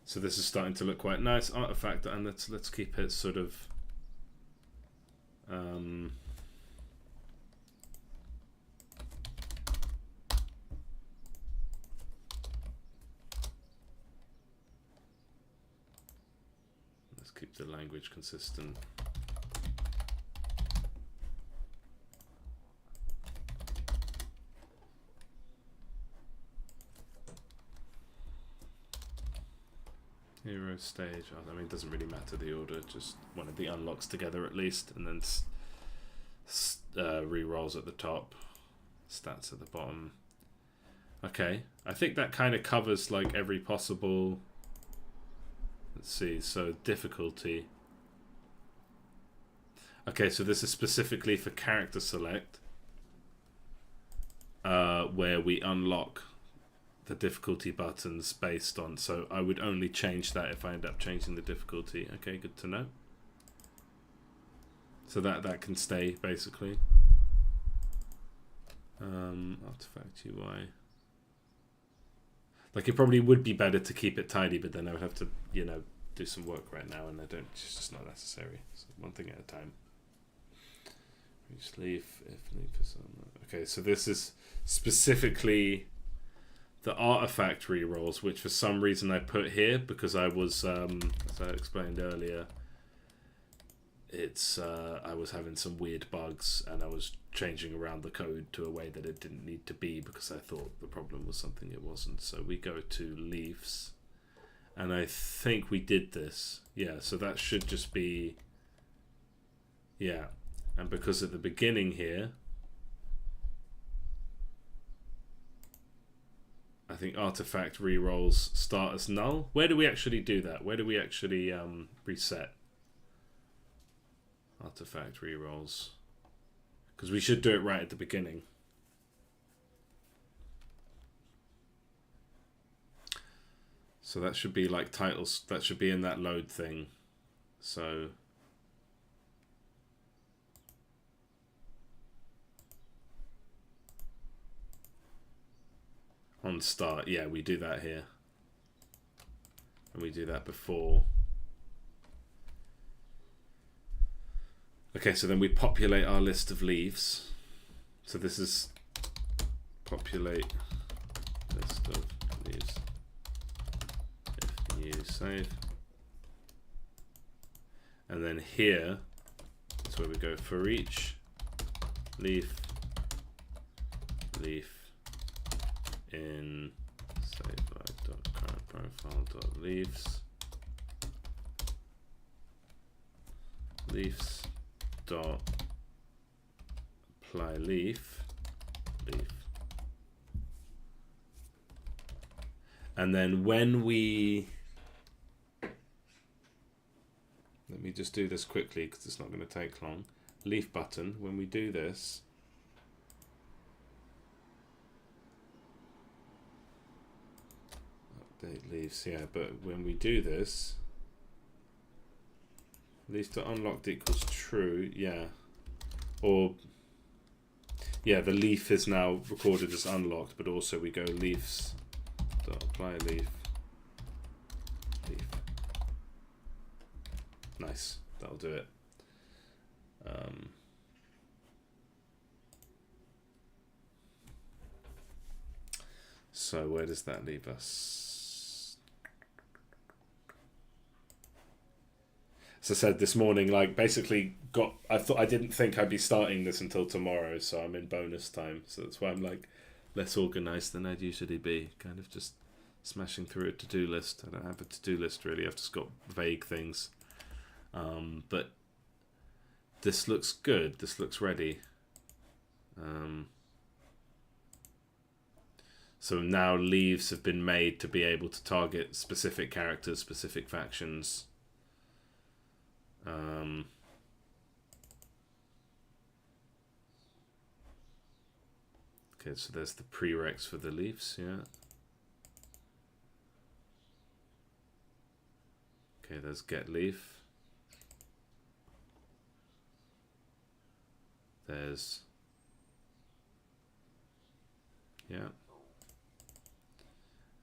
So this is starting to look quite nice. Artifact, and let's keep it sort of keep the language consistent. Hero stage. I mean, it doesn't really matter the order. Just one of the unlocks together at least, and then re-rolls at the top, stats at the bottom. Okay, I think that kind of covers like every possible. Let's see. So difficulty. Okay, so this is specifically for character select, where we unlock the difficulty buttons based on, so I would only change that if I end up changing the difficulty. Okay, good to know. So that can stay basically. Artifact UI. Like, it probably would be better to keep it tidy, but then I would have to, you know, do some work right now, and it's just not necessary. So one thing at a time. Reach leaf, if leaf is on. Okay, so this is specifically the artifact rerolls, which for some reason I put here because I was, as I explained earlier, I was having some weird bugs and I was changing around the code to a way that it didn't need to be because I thought the problem was something it wasn't. So we go to leaves, and I think we did this. Yeah, so that should just be, yeah. And because at the beginning here, I think artifact rerolls start as null. Where do we actually do that? Where do we actually reset artifact rerolls? Because we should do it right at the beginning. So that should be like titles. That should be in that load thing. So on start, yeah, we do that here. And we do that before. Okay, so then we populate our list of leaves. So this is populate list of leaves. If you save. And then here is where we go for each leaf in save.currentProfile.leaves leaves dot apply leaf, and then when we, let me just do this quickly because it's not going to take long. Leaf button, when we do this, update leaves, yeah, but when we do this, leaf.unlocked equals true, yeah. Or, yeah, the leaf is now recorded as unlocked, but also we go leaves.apply leaf. Nice, that'll do it. So where does that leave us? As I said this morning, like basically I didn't think I'd be starting this until tomorrow, so I'm in bonus time. So that's why I'm like less organized than I'd usually be. Kind of just smashing through a to-do list. I don't have a to-do list really. I've just got vague things. But this looks good. This looks ready. So now leaves have been made to be able to target specific characters, specific factions. Okay, so there's the prereqs for the leaves, yeah. Okay, there's get leaf. There's, yeah.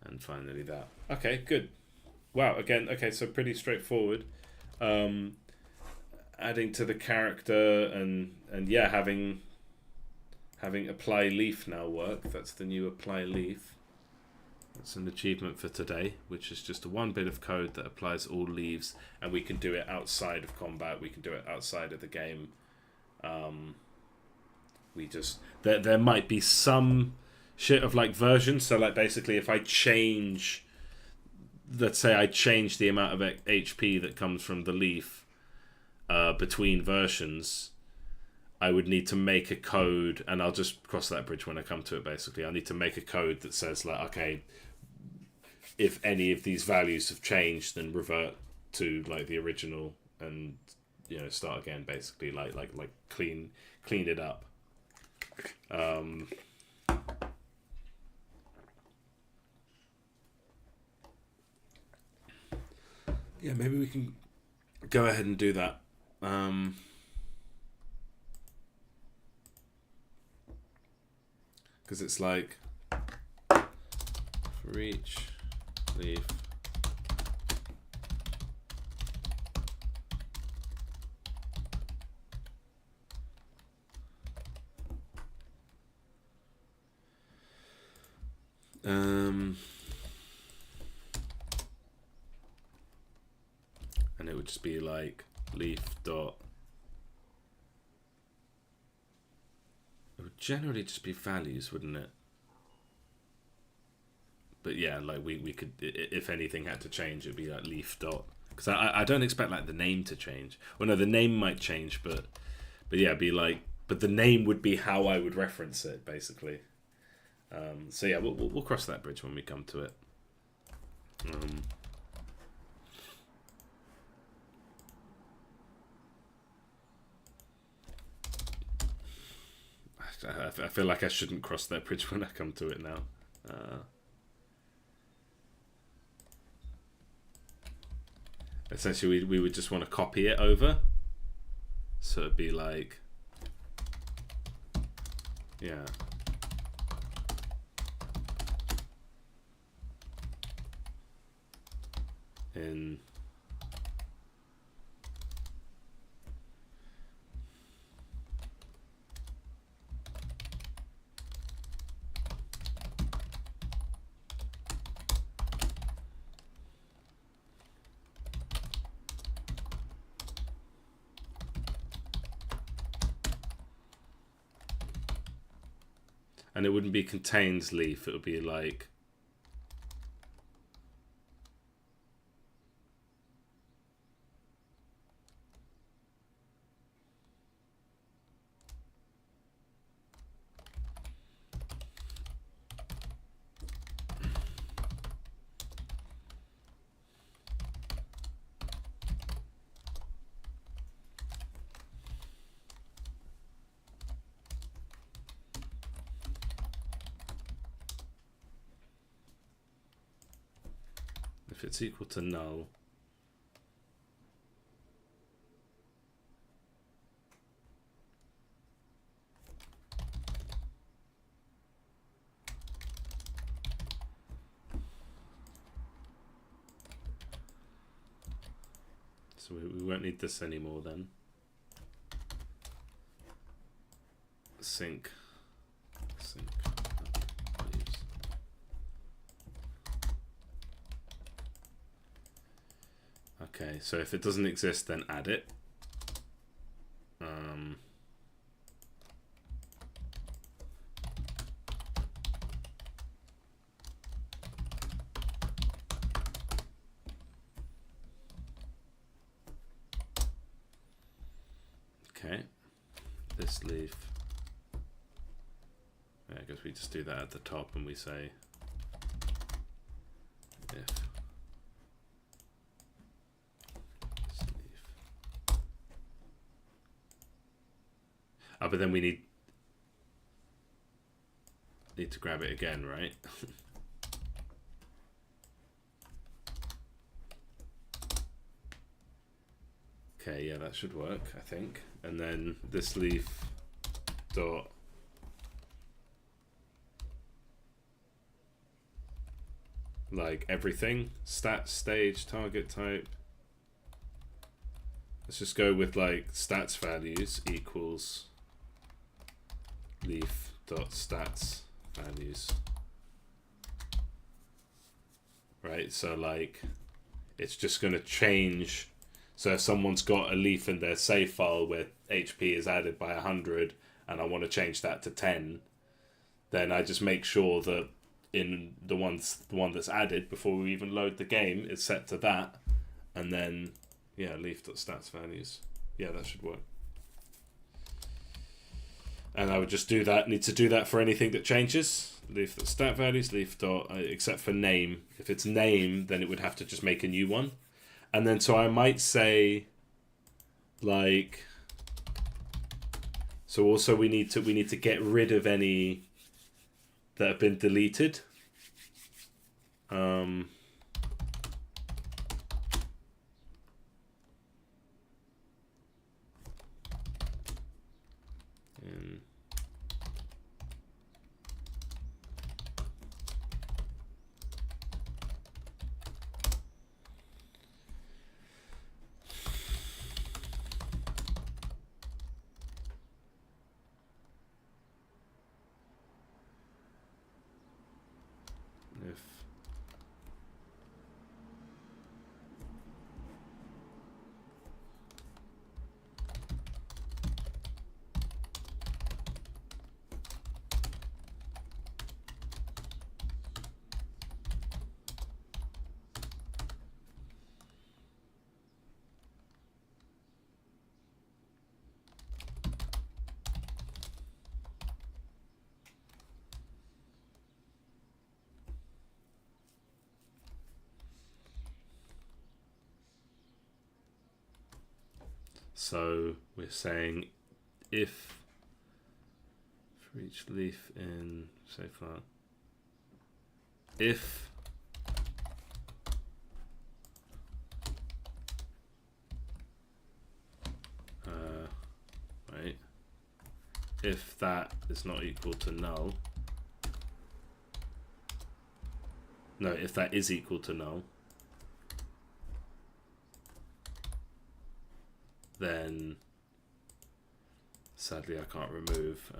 And finally that. Okay, good. Wow, again, okay, so pretty straightforward. Adding to the character and yeah, having apply leaf now work. That's the new apply leaf. That's an achievement for today, which is just a one bit of code that applies all leaves, and we can do it outside of combat. We can do it outside of the game. We just there might be some shit of like versions. So like basically, if I change, let's say I change the amount of HP that comes from the leaf between versions, I would need to make a code, and I'll just cross that bridge when I come to it. Basically, I need to make a code that says like, okay, if any of these values have changed, then revert to like the original, and start again. Basically, like clean it up. Yeah, maybe we can go ahead and do that. Because it's like for each leaf and it would just be like leaf dot. It would generally just be values, wouldn't it? But yeah, like we could, if anything had to change, it'd be like leaf dot. Because I don't expect like the name to change. Well, no, the name might change, but yeah, it'd be like, but the name would be how I would reference it, basically. So yeah, we'll cross that bridge when we come to it. I feel like I shouldn't cross that bridge when I come to it now. Essentially, we would just want to copy it over. So it'd be like, yeah. In and it wouldn't be contains leaf, it would be like if it's equal to null. So we won't need this anymore then. Sync. Please. Okay, so if it doesn't exist, then add it. Okay, this leaf. Yeah, I guess we just do that at the top and we say if this leaf. Oh, but then we need to grab it again, right? Okay, yeah, that should work, I think. And then this leaf dot like everything, stats, stage, target type. Let's just go with like stats values equals leaf dot stats values. right? So like, it's just going to change. So if someone's got a leaf in their save file where HP is added by 100, and I want to change that to 10, then I just make sure that in the one that's added before we even load the game is set to that, and then yeah, leaf.stats values. Yeah, that should work. And I would just do that. Need to do that for anything that changes. Leaf.stat values, except for name. If it's name, then it would have to just make a new one. And then so I might say, like, so also we need to get rid of any that have been deleted. And so we're saying if for each leaf in say file, if right, if that is not equal to null, no, if that is equal to null, then sadly I can't remove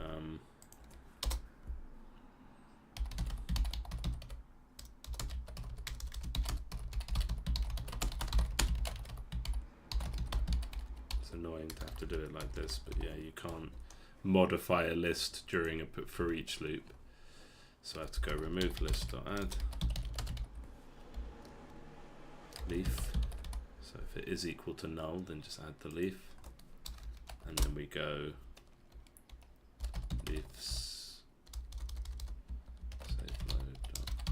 it's annoying to have to do it like this, but yeah, you can't modify a list during a put for each loop, so I have to go remove list.add leaf. So if it is equal to null, then just add the leaf, and then we go leafs save load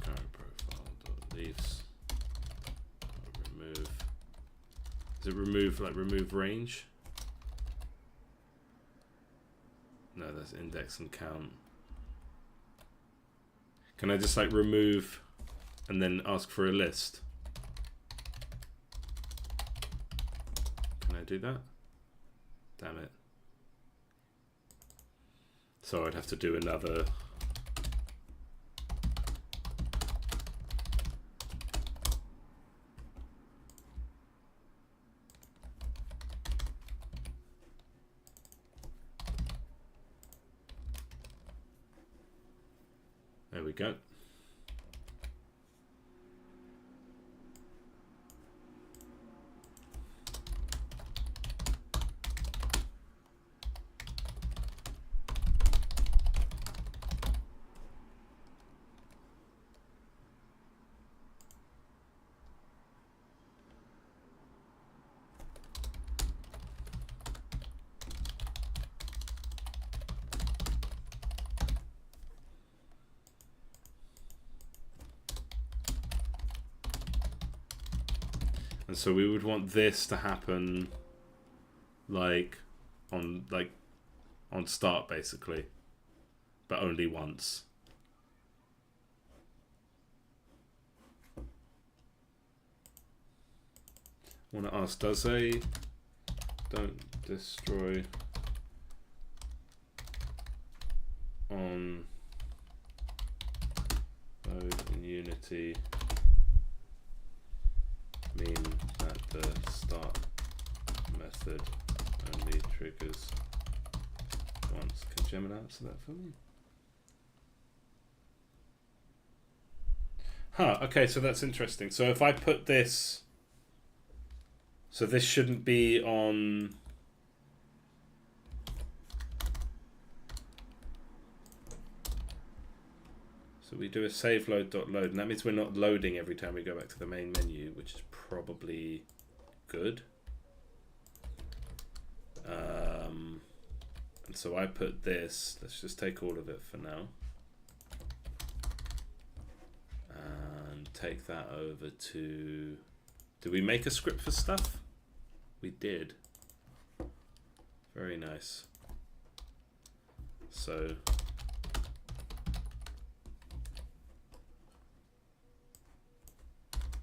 current profile leafs remove. Is it remove like remove range? No, that's index and count. Can I just like remove and then ask for a list? Do that? Damn it. So I'd have to do another. There we go. And so we would want this to happen like on start basically, but only once. I want to ask, does a don't destroy on mode in Unity mean that the start method only triggers once? Can Gemini answer that for me? Huh, okay, so that's interesting. So if I put this... So this shouldn't be on... So we do a save load.load, and that means we're not loading every time we go back to the main menu, which is probably good. And so I put this, let's just take all of it for now. And take that over to... Did we make a script for stuff? We did. Very nice. So...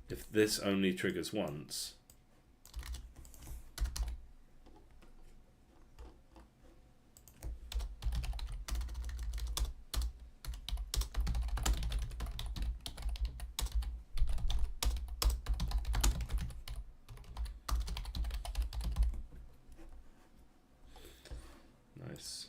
if this only triggers once... Nice.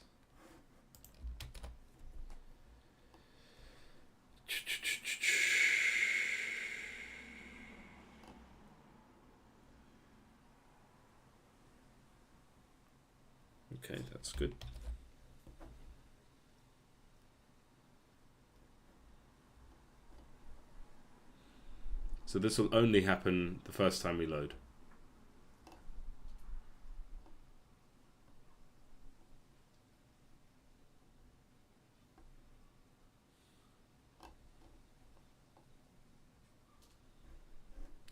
Okay, that's good. So this will only happen the first time we load.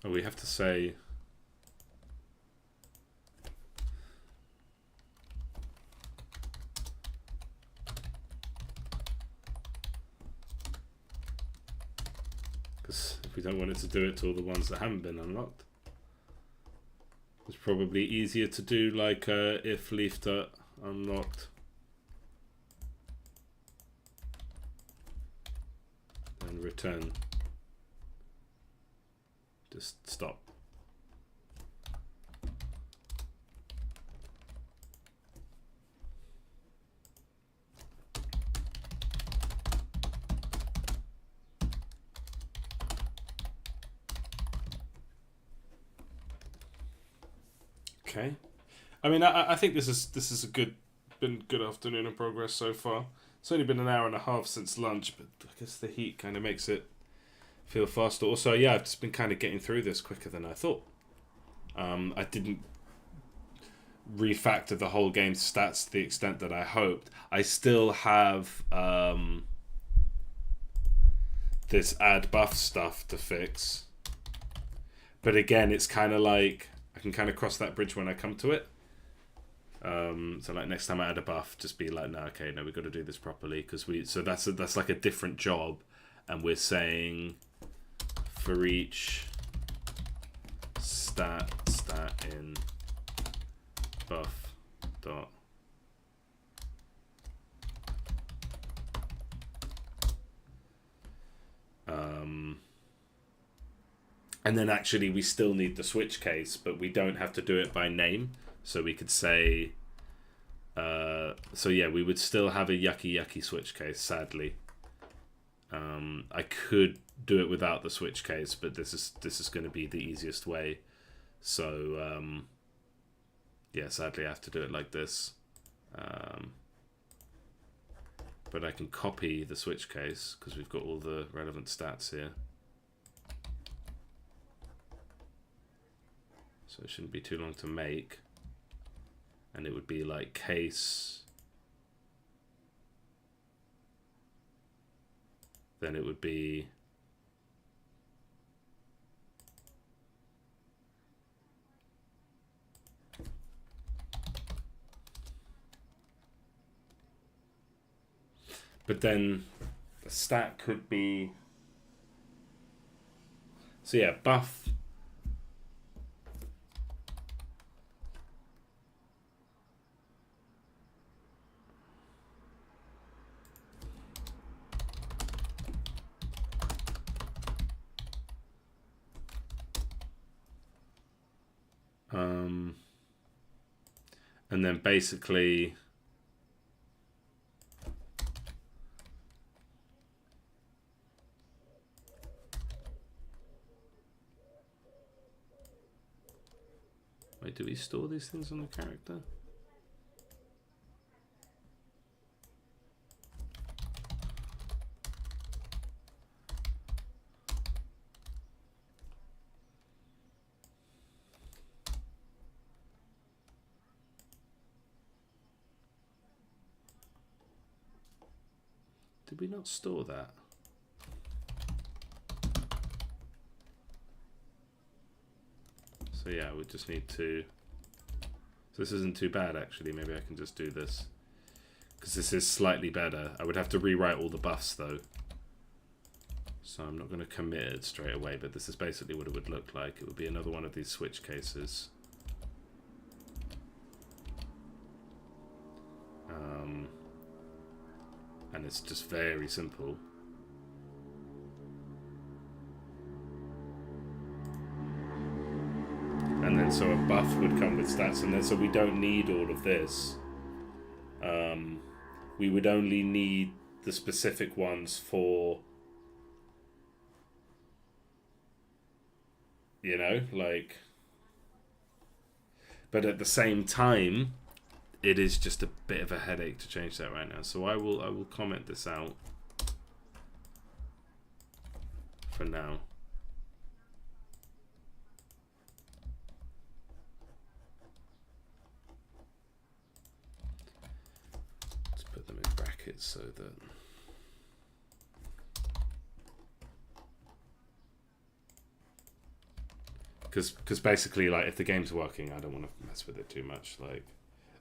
Oh, we have to say... because if we don't want it to do it to all the ones that haven't been unlocked, it's probably easier to do like if leaf.unlocked and return. Just stop. Okay. I mean, I think this is a good afternoon of progress so far. It's only been an hour and a half since lunch, but I guess the heat kind of makes it feel faster. Also, yeah, I've just been kind of getting through this quicker than I thought. I didn't refactor the whole game's stats to the extent that I hoped. I still have this add buff stuff to fix. But again, it's kind of like I can kind of cross that bridge when I come to it. So like next time I add a buff, just be like, no, okay, no, we've got to do this properly because so that's like a different job, and we're saying for each stat in buff dot and then actually we still need the switch case, but we don't have to do it by name. So we could say, so yeah, we would still have a yucky switch case, sadly. I could do it without the switch case, but this is going to be the easiest way. So yeah, sadly I have to do it like this. But I can copy the switch case because we've got all the relevant stats here. So it shouldn't be too long to make. And it would be like case. Then it would be but then the stat could be, so yeah, buff and then basically Wait, do we store these things on the character? Did we not store that? So yeah, we just need to... So this isn't too bad, actually. Maybe I can just do this. Because this is slightly better. I would have to rewrite all the buffs, though. So I'm not going to commit it straight away, but this is basically what it would look like. It would be another one of these switch cases. And it's just very simple. And then so a buff would come with stats, and then so we don't need all of this. We would only need the specific ones for, you know, like, but at the same time, it is just a bit of a headache to change that right now. So I will comment this out for now. Let's put them in brackets so that because basically, like, if the game's working, I don't want to mess with it too much. Like,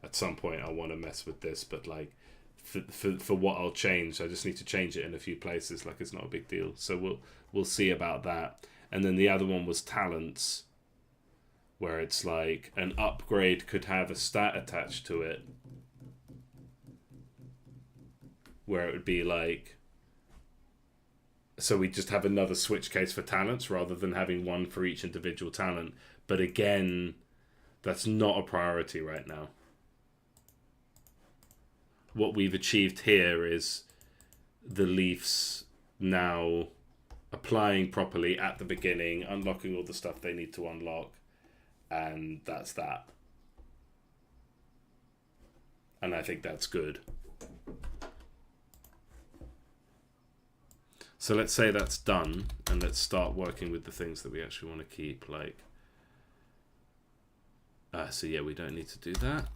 at some point I want to mess with this, but like for what I'll change, I just need to change it in a few places. Like, it's not a big deal. So we'll see about that. And then the other one was talents, where it's like an upgrade could have a stat attached to it, where it would be like, so we just have another switch case for talents rather than having one for each individual talent. But again, that's not a priority right now. What we've achieved here is the Leafs now applying properly at the beginning, unlocking all the stuff they need to unlock, and that's that. And I think that's good. So let's say that's done, and let's start working with the things that we actually want to keep, like... so yeah, we don't need to do that.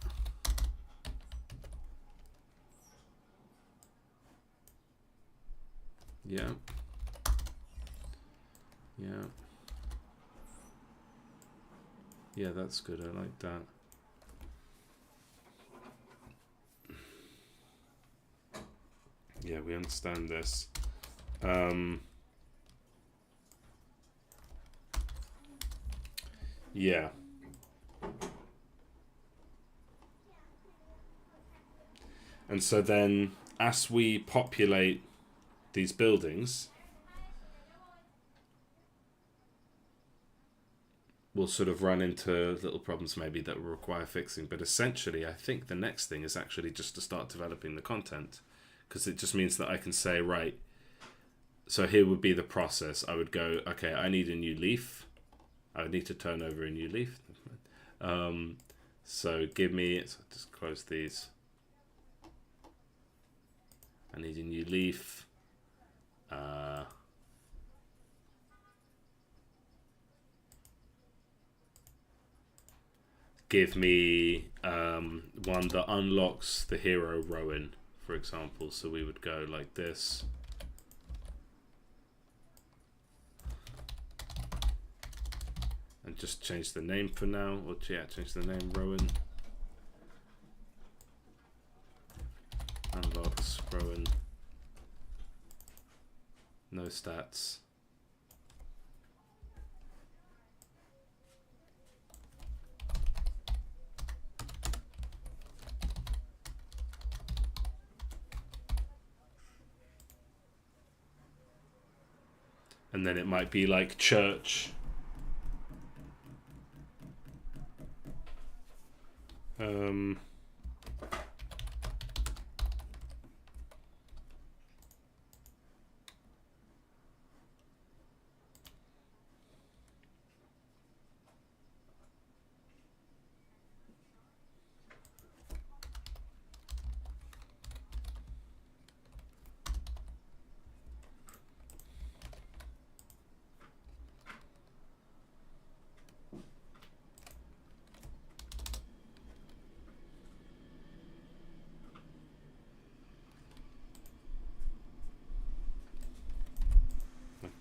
Yeah. Yeah. Yeah, that's good. I like that. Yeah, we understand this. Yeah. And so then, as we populate these buildings, we'll sort of run into little problems maybe that will require fixing. But essentially, I think the next thing is actually just to start developing the content, because it just means that I can say, right, so here would be the process. I would go, okay, I need a new leaf. I would need to turn over a new leaf. So give me, so just close these. I need a new leaf. Give me one that unlocks the hero Rowan, for example. So we would go like this. And just change the name for now. Or yeah, change the name Rowan. Unlocks Rowan. No stats. And then it might be like church.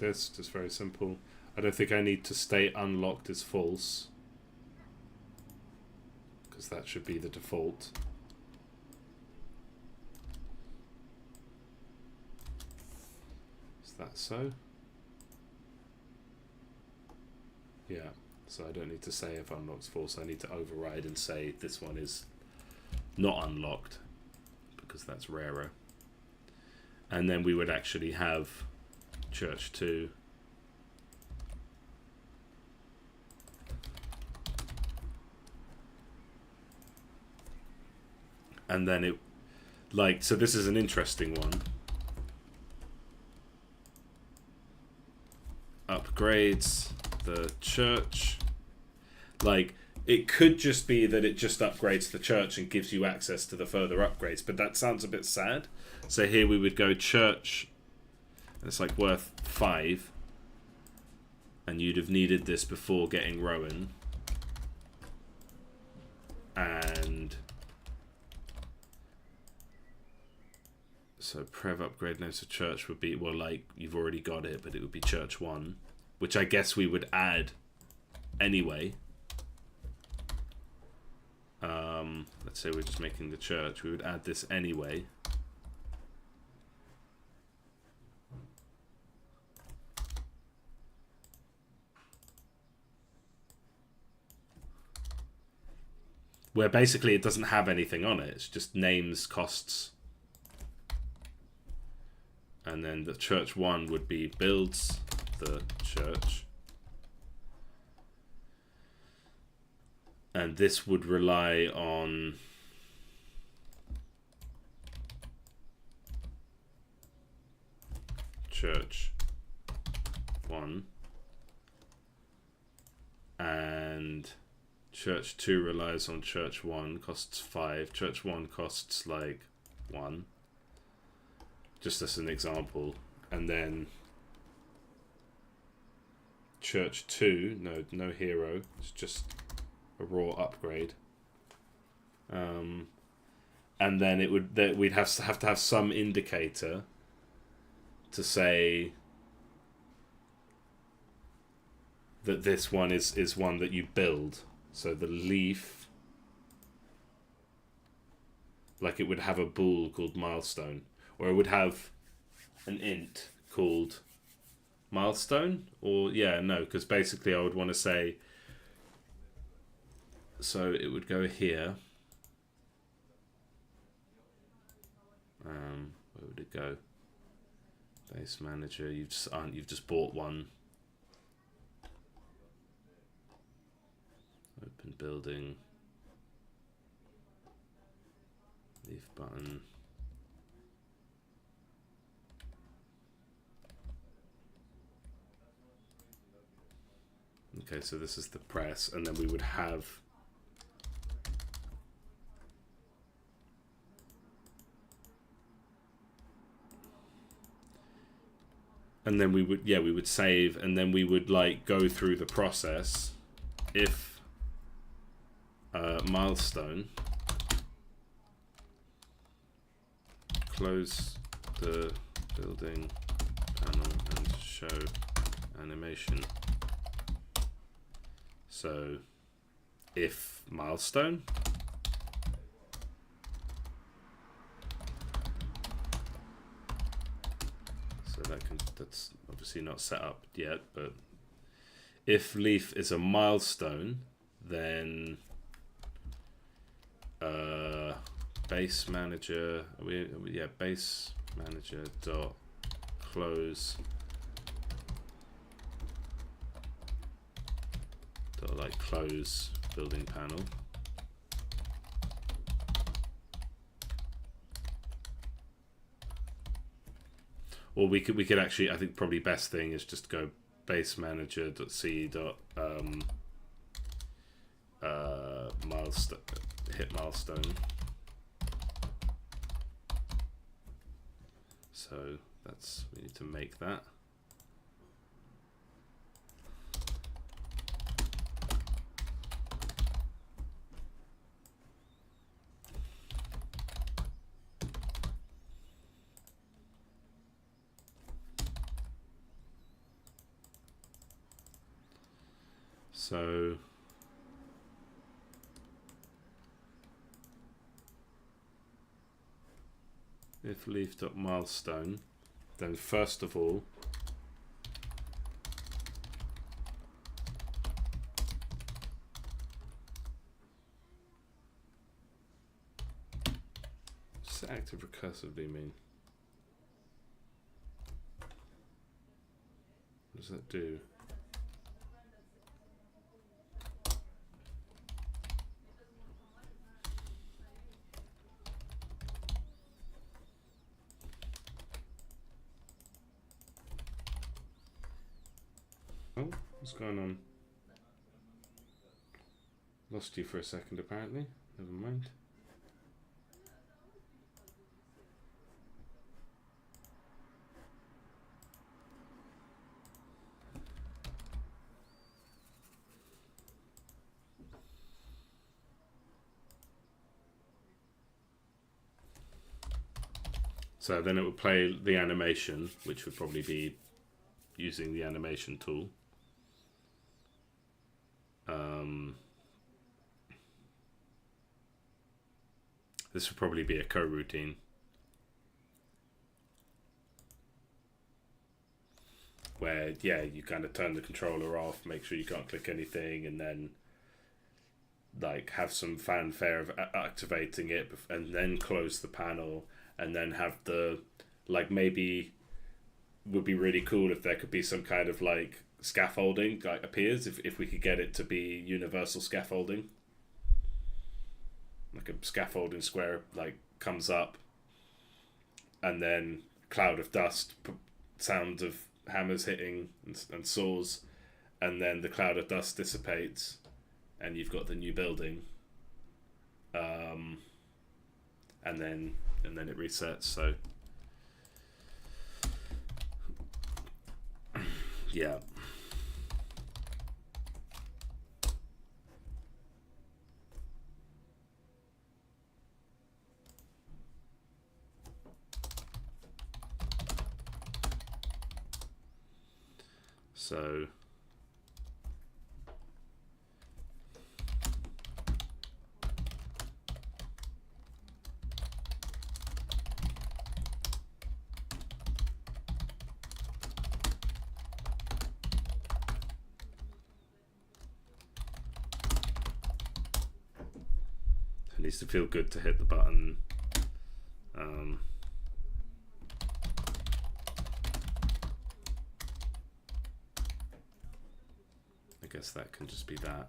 this, just very simple. I don't think I need to state unlocked is false, because that should be the default. Is that so? Yeah, so I don't need to say if unlocked's false. I need to override and say this one is not unlocked, because that's rarer. And then we would actually have church 2 and then it, like, so this is an interesting one. Upgrades the church. Like, it could just be that it just upgrades the church and gives you access to the further upgrades, but that sounds a bit sad. So here we would go church, it's like worth 5, and you'd have needed this before getting Rowan. And so Prev upgrade notes of church would be, well, like, you've already got it, but it would be church 1, which I guess we would add anyway. Let's say we're just making the church, we would add this anyway. Where basically it doesn't have anything on it, it's just names, costs. And then the church 1 would be builds the church. And this would rely on church 1. And church 2 relies on church 1, costs 5. Church 1 costs like 1. Just as an example. And then church 2, no hero, it's just a raw upgrade. And then it would, we'd have to have some indicator to say that this one is one that you build. So the leaf, like, it would have a bool called milestone, or it would have an int called milestone, or yeah, no, because basically I would want to say, so it would go here. Where would it go? Base manager. You've just bought one. Open building. Leaf button. Okay, so this is the press, and then we would have and then we would save, and then we would like go through the process. If milestone, close the building panel and show animation. So if milestone, so that's obviously not set up yet, but if leaf is a milestone, then base manager, base manager dot close dot like close building panel. Or we could actually, I think probably best thing is just go base manager dot c dot milestone, hit milestone. So that's, we need to make that. So if leaf.milestone, then first of all, what's active recursively mean? What does that do? Oh, what's going on? Lost you for a second, apparently. Never mind. So then it would play the animation, which would probably be using the animation tool. This would probably be a coroutine. Where, yeah, you kind of turn the controller off, make sure you can't click anything, and then like have some fanfare of activating it, and then close the panel, and then have the, like, maybe would be really cool if there could be some kind of like scaffolding like appears, if we could get it to be universal scaffolding. Like a scaffolding square like comes up, and then cloud of dust, sound of hammers hitting and saws, and then the cloud of dust dissipates, and you've got the new building, and then it resets. So yeah. So it needs to feel good to hit the button. I guess that can just be that.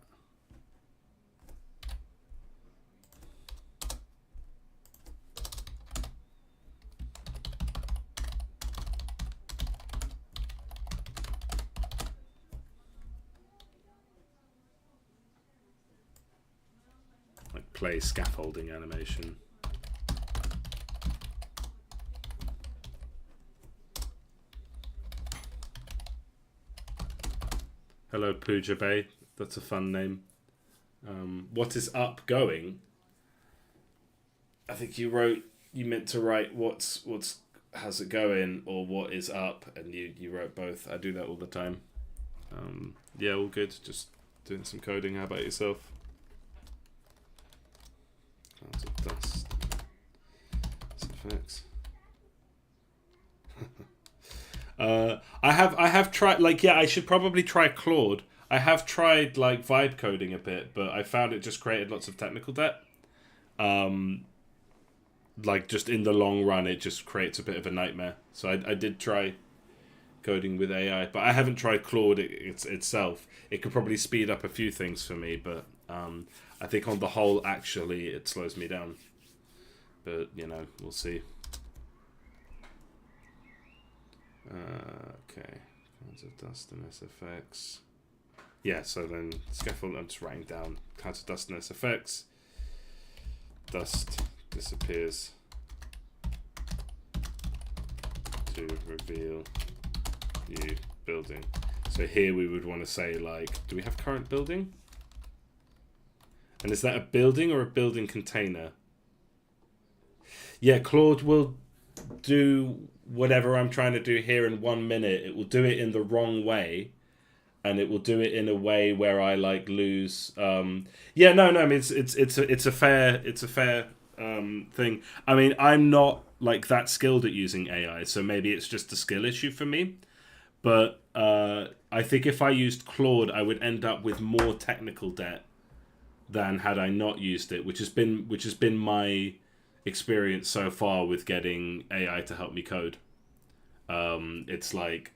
Like play scaffolding animation. Hello, Pooja Bay. That's a fun name. What is up going? I think you meant to write what's how's it going, or what is up, and you wrote both. I do that all the time. Yeah, all good. Just doing some coding. How about yourself? Clouds of dust. SFX. I have tried, like, yeah, I should probably try Claude. I have tried like vibe coding a bit, but I found it just created lots of technical debt. Like just in the long run, it just creates a bit of a nightmare. So I did try coding with AI, but I haven't tried Claude itself. It could probably speed up a few things for me, but I think on the whole, actually, it slows me down. But, you know, we'll see. Okay, clouds of dust and SFX. Yeah, so then scaffold, I'm just writing down clouds of dust and SFX. Dust disappears to reveal new building. So here we would want to say, like, do we have current building? And is that a building or a building container? Yeah, Claude will do whatever I'm trying to do here in 1 minute. It will do it in the wrong way. and it will do it in a way where I like lose. Yeah, no, I mean it's a fair thing. I mean, I'm not like that skilled at using AI, so maybe it's just a skill issue for me. But I think if I used Claude, I would end up with more technical debt than had I not used it, which has been my experience so far with getting AI to help me code. It's like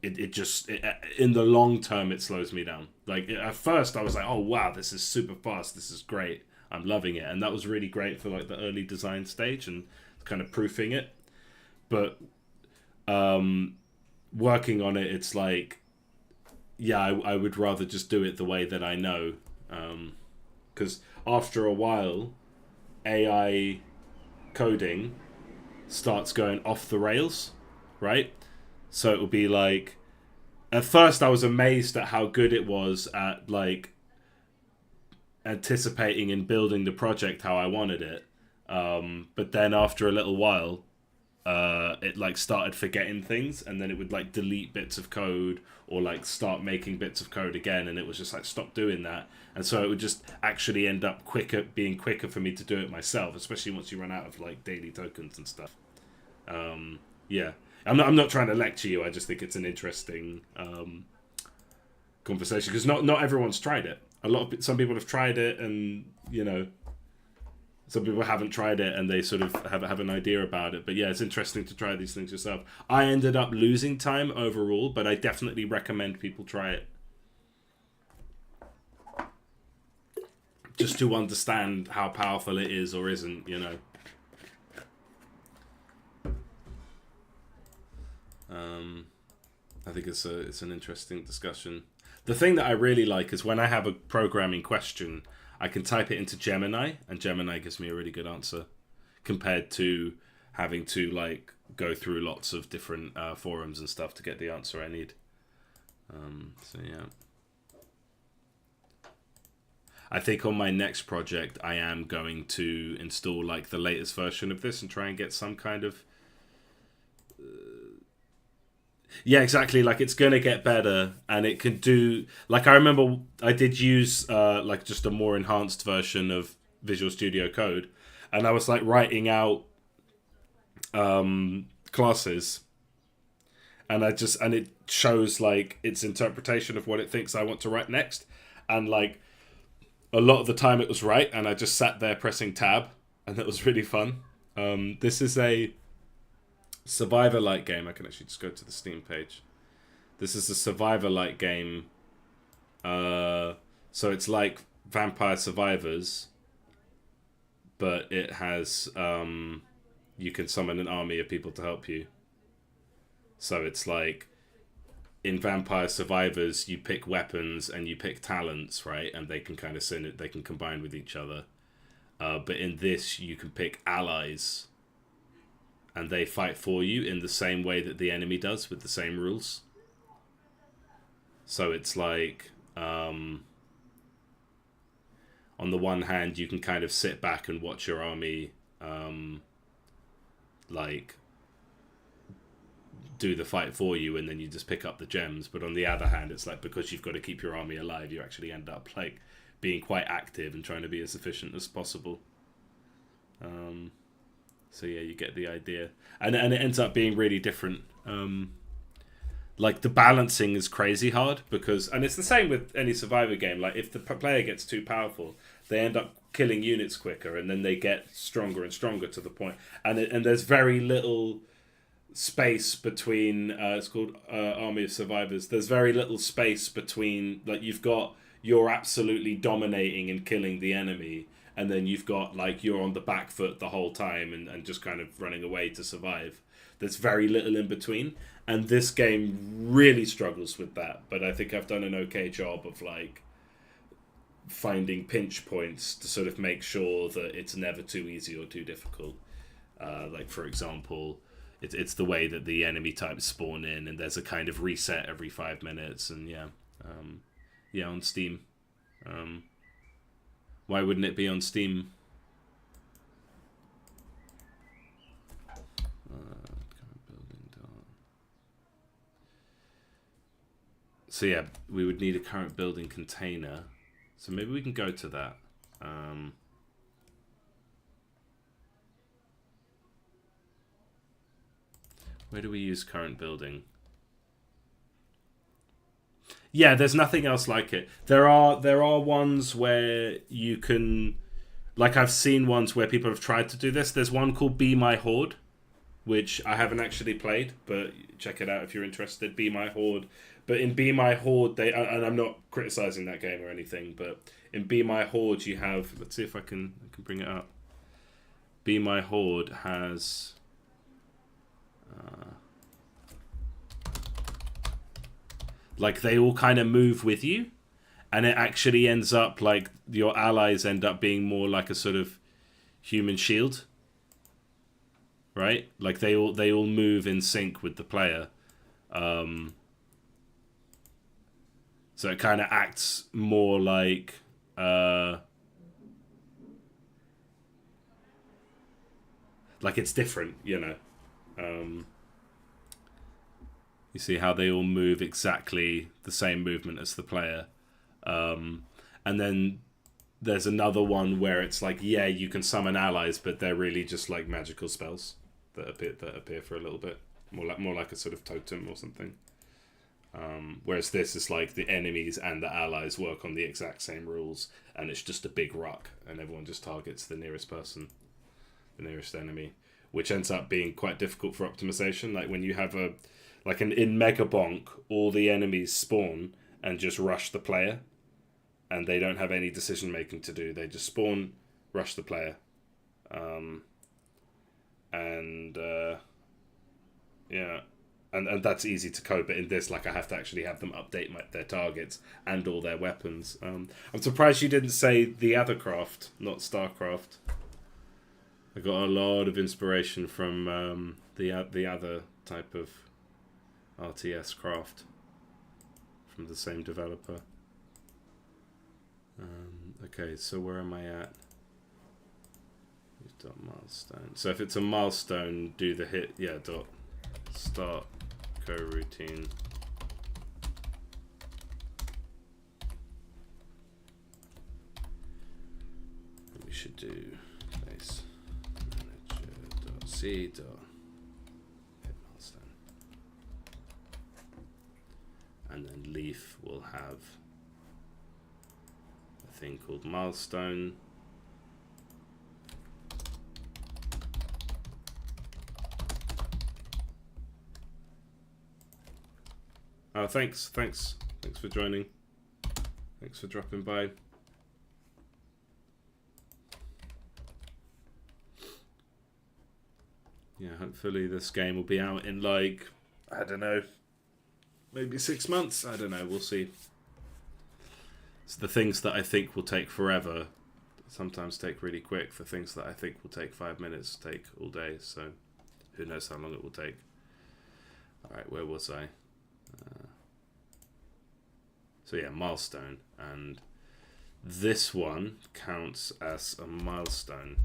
in the long term it slows me down. Like at first I was like, oh wow, this is super fast, this is great, I'm loving it, and that was really great for like the early design stage and kind of proofing it. But working on it, it's like, yeah, I would rather just do it the way that I know, because after a while AI coding starts going off the rails, right? So it will be like, at first I was amazed at how good it was at like anticipating and building the project how I wanted it. But then after a little while, it like started forgetting things, and then it would like delete bits of code or like start making bits of code again, and it was just like, stop doing that. And so it would just actually end up being quicker for me to do it myself, especially once you run out of like daily tokens and stuff. Yeah, I'm not trying to lecture you. I just think it's an interesting conversation, because not everyone's tried it. Some people have tried it, and some people haven't tried it, and they sort of have an idea about it. But yeah, it's interesting to try these things yourself. I ended up losing time overall, but I definitely recommend people try it, just to understand how powerful it is or isn't. I think it's an interesting discussion. The thing that I really like is when I have a programming question, I can type it into Gemini, and Gemini gives me a really good answer, compared to having to like go through lots of different forums and stuff to get the answer I need. So yeah, I think on my next project I am going to install like the latest version of this and try and get some kind of yeah, exactly. Like it's gonna get better, and it can do. Like I remember, I did use like just a more enhanced version of Visual Studio Code, and I was like writing out classes, and it shows like its interpretation of what it thinks I want to write next, and like a lot of the time it was right, and I just sat there pressing tab, and that was really fun. This is a survivor-like game. I can actually just go to the Steam page. This is a survivor-like game. So it's like Vampire Survivors, but it has you can summon an army of people to help you. So it's like in Vampire Survivors, you pick weapons and you pick talents, right? And they can kind of they can combine with each other. But in this, you can pick allies, and they fight for you in the same way that the enemy does, with the same rules. So it's like, on the one hand, you can kind of sit back and watch your army, like, do the fight for you, and then you just pick up the gems. But on the other hand, it's like, because you've got to keep your army alive, you actually end up, like, being quite active and trying to be as efficient as possible. So yeah, you get the idea, and it ends up being really different. Like the balancing is crazy hard, and it's the same with any Survivor game. Like if the player gets too powerful, they end up killing units quicker, and then they get stronger and stronger to the point. And there's very little space between. It's called Army of Survivors. There's very little space between. Like you're absolutely dominating and killing the enemy, and then you've got like you're on the back foot the whole time and just kind of running away to survive. There's very little in between, and this game really struggles with that. But I think I've done an okay job of like finding pinch points to sort of make sure that it's never too easy or too difficult. Like for example, it's the way that the enemy types spawn in, and there's a kind of reset every 5 minutes, and yeah, on Steam. Why wouldn't it be on Steam? So So yeah, we would need a current building container. So maybe we can go to that. Where do we use current building? Yeah, there's nothing else like it. There are ones where you can, like I've seen ones where people have tried to do this. There's one called Be My Horde, which I haven't actually played, but check it out if you're interested. Be My Horde. But in Be My Horde, and I'm not criticizing that game or anything, but in Be My Horde you have, let's see if I can bring it up. Be My Horde has like they all kind of move with you, and it actually ends up like your allies end up being more like a sort of human shield, right? Like they all move in sync with the player. So it kind of acts more like it's different, you know. You see how they all move exactly the same movement as the player. And then there's another one where it's like, yeah, you can summon allies, but they're really just like magical spells that appear for a little bit. More like a sort of totem or something. Whereas this is like the enemies and the allies work on the exact same rules, and it's just a big ruck, and everyone just targets the nearest person, the nearest enemy, which ends up being quite difficult for optimization. Like when you have in Mega Bonk, all the enemies spawn and just rush the player, and they don't have any decision making to do. They just spawn, rush the player, yeah. And that's easy to code, but in this, like, I have to actually have them update their targets and all their weapons. I'm surprised you didn't say the other craft, not StarCraft. I got a lot of inspiration from the other type of RTS craft from the same developer. Okay, so where am I at? Dot milestone. So if it's a milestone, do the hit. Yeah. Dot start coroutine. We should do place manager.c. Hit milestone, and then leaf will have a thing called milestone. Oh, thanks for joining. Thanks for dropping by. Yeah, hopefully this game will be out in like, I don't know, maybe 6 months. I don't know, we'll see. It's the things that I think will take forever sometimes take really quick. The things that I think will take 5 minutes take all day, so who knows how long it will take. Alright, where was I? So yeah, milestone, and this one counts as a milestone.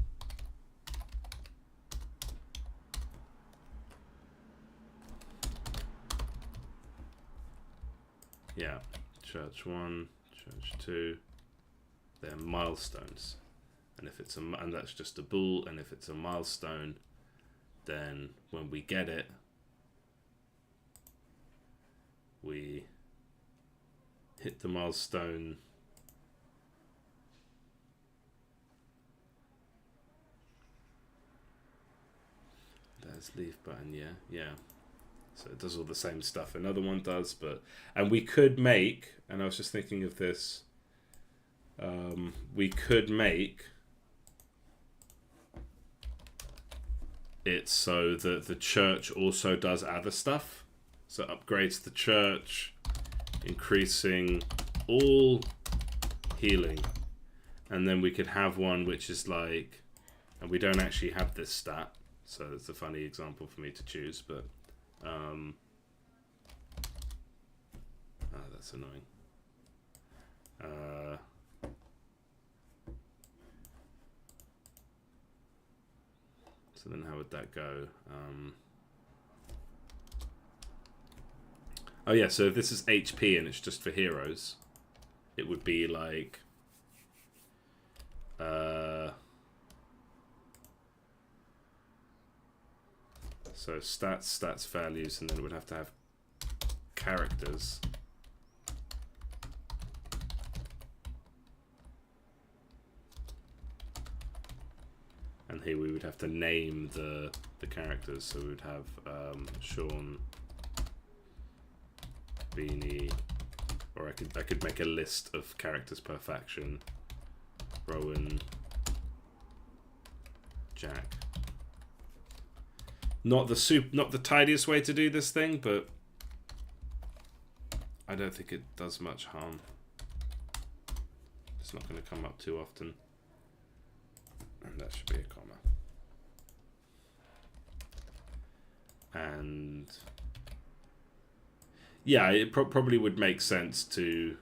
Yeah, church 1, church 2, they're milestones. And if it's and that's just a bool, and if it's a milestone, then when we get it, we hit the milestone. There's leave button, yeah. So it does all the same stuff another one does, and we could make, and I was just thinking of this, we could make it so that the church also does other stuff. So upgrades the church, increasing all healing, and then we could have one which is like, and we don't actually have this stat, so it's a funny example for me to choose, but that's annoying. So then how would that go? Oh yeah, so if this is HP and it's just for heroes, it would be like so stats, values, and then it would have to have characters. And here we would have to name the characters, so we would have Sean, Beanie, or I could make a list of characters per faction. Rowan, Jack. Not the tidiest way to do this thing, but I don't think it does much harm. It's not going to come up too often. And that should be a comma. And yeah, it probably would make sense to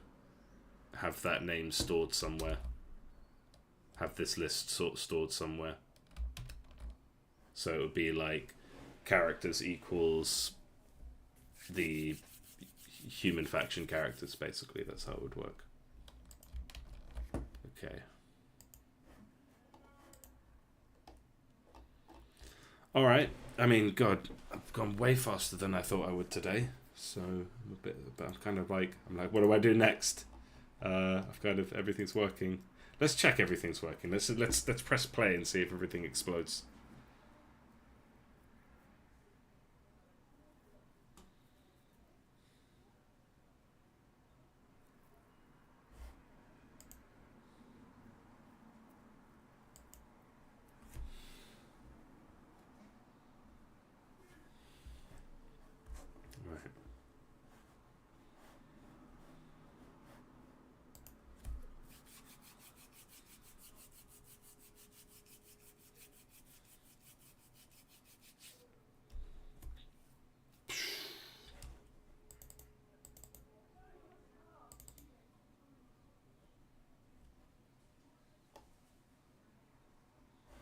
have that name stored somewhere. Have this list stored somewhere. So it would be like characters equals the human faction characters, basically. That's how it would work. Okay. All right. I mean, God, I've gone way faster than I thought I would today. So I'm kind of like, what do I do next? I've kind of, everything's working. Let's check everything's working. Let's press play and see if everything explodes.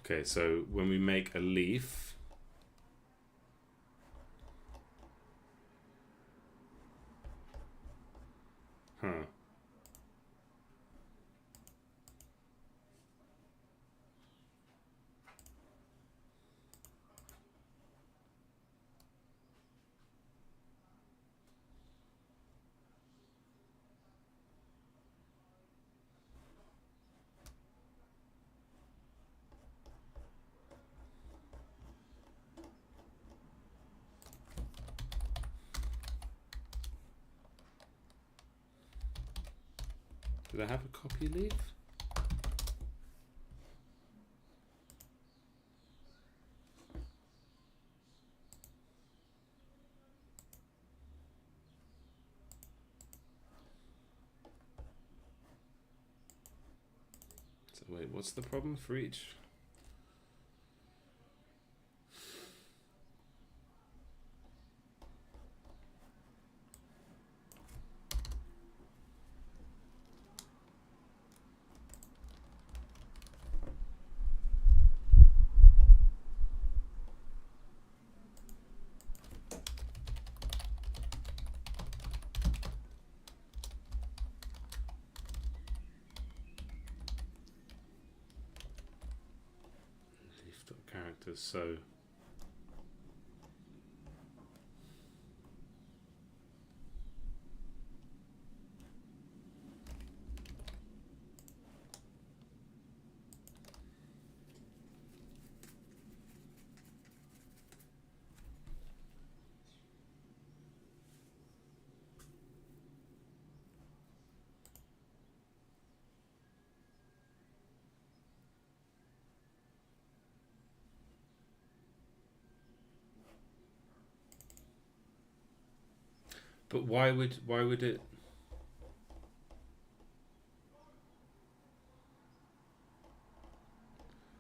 Okay, so when we make a leaf, did I have a copy leaf? So wait, what's the problem for each? Characters, so but why would it?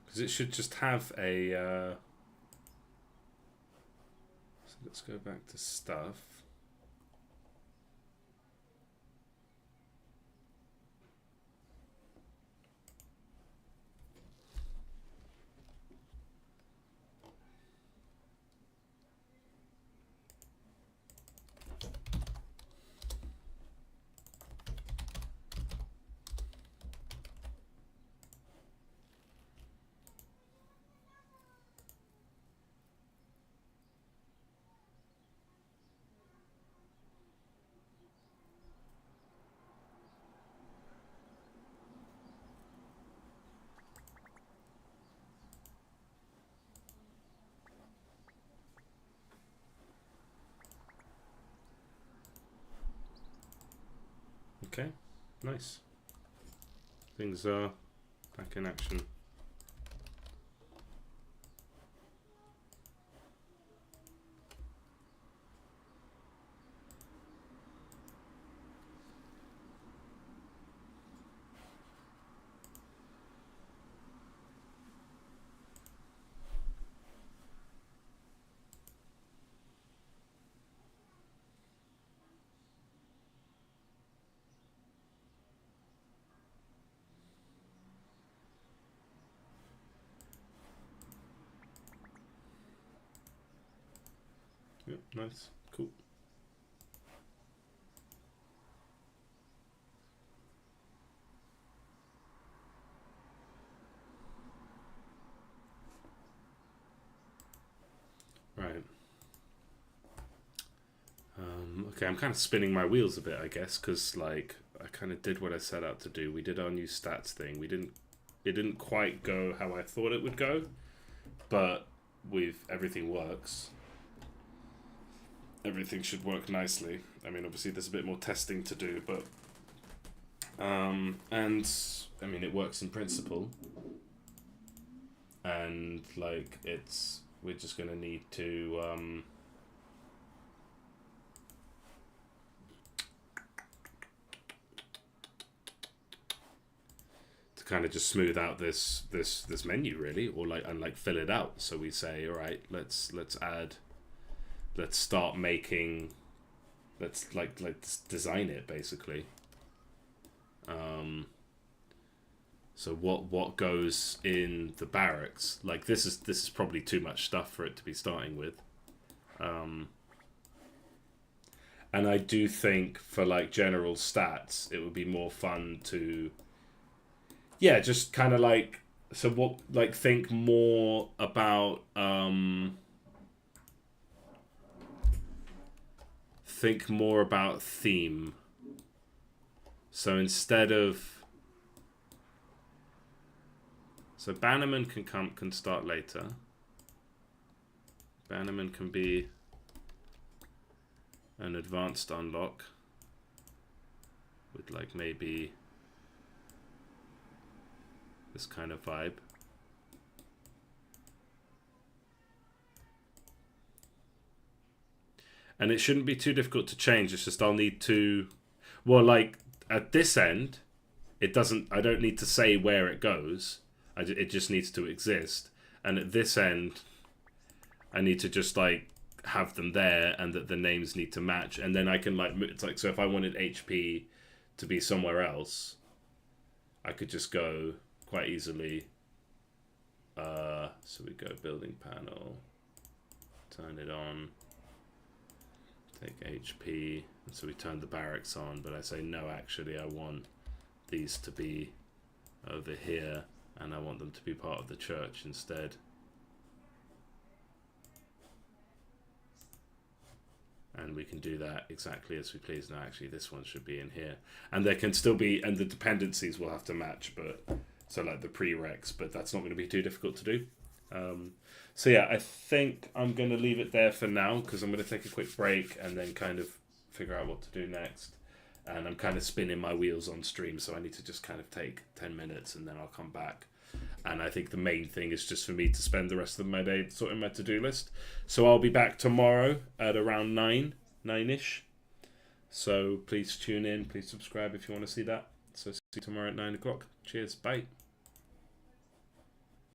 Because it should just have a. So let's go back to stuff. Okay, nice. Things are back in action. Yep, nice, cool. Right. Okay, I'm kind of spinning my wheels a bit, I guess, because like I kind of did what I set out to do. We did our new stats thing. It didn't quite go how I thought it would go, but everything works. Everything should work nicely. I mean, obviously there's a bit more testing to do, but and I mean it works in principle. And like we're just gonna need to kind of just smooth out this menu really, or like fill it out. So we say, all right, let's start making, let's design it basically. So what goes in the barracks? Like this is probably too much stuff for it to be starting with. And I do think for like general stats, it would be more fun to, yeah, just kind of like, so what, like think more about theme. So instead of, so Bannerman can start later. Bannerman can be an advanced unlock with like maybe this kind of vibe. And it shouldn't be too difficult to change. It's just I'll need to, well, like at this end, it doesn't, I don't need to say where it goes. It just needs to exist. And at this end, I need to just like have them there, and that the names need to match. And then I can like, it's like, so if I wanted HP to be somewhere else, I could just go quite easily. So we go building panel, turn it on, take HP, and so we turn the barracks on, but I say no, actually I want these to be over here, and I want them to be part of the church instead. And we can do that exactly as we please. Now actually this one should be in here, and there can still be, and the dependencies will have to match, but so like the prereqs, but that's not going to be too difficult to do. So yeah, I think I'm going to leave it there for now, because I'm going to take a quick break and then kind of figure out what to do next. And I'm kind of spinning my wheels on stream, so I need to just kind of take 10 minutes and then I'll come back. And I think the main thing is just for me to spend the rest of my day sorting my to-do list. So I'll be back tomorrow at around 9-ish. So please tune in, please subscribe if you want to see that. So see you tomorrow at 9 o'clock. Cheers, bye.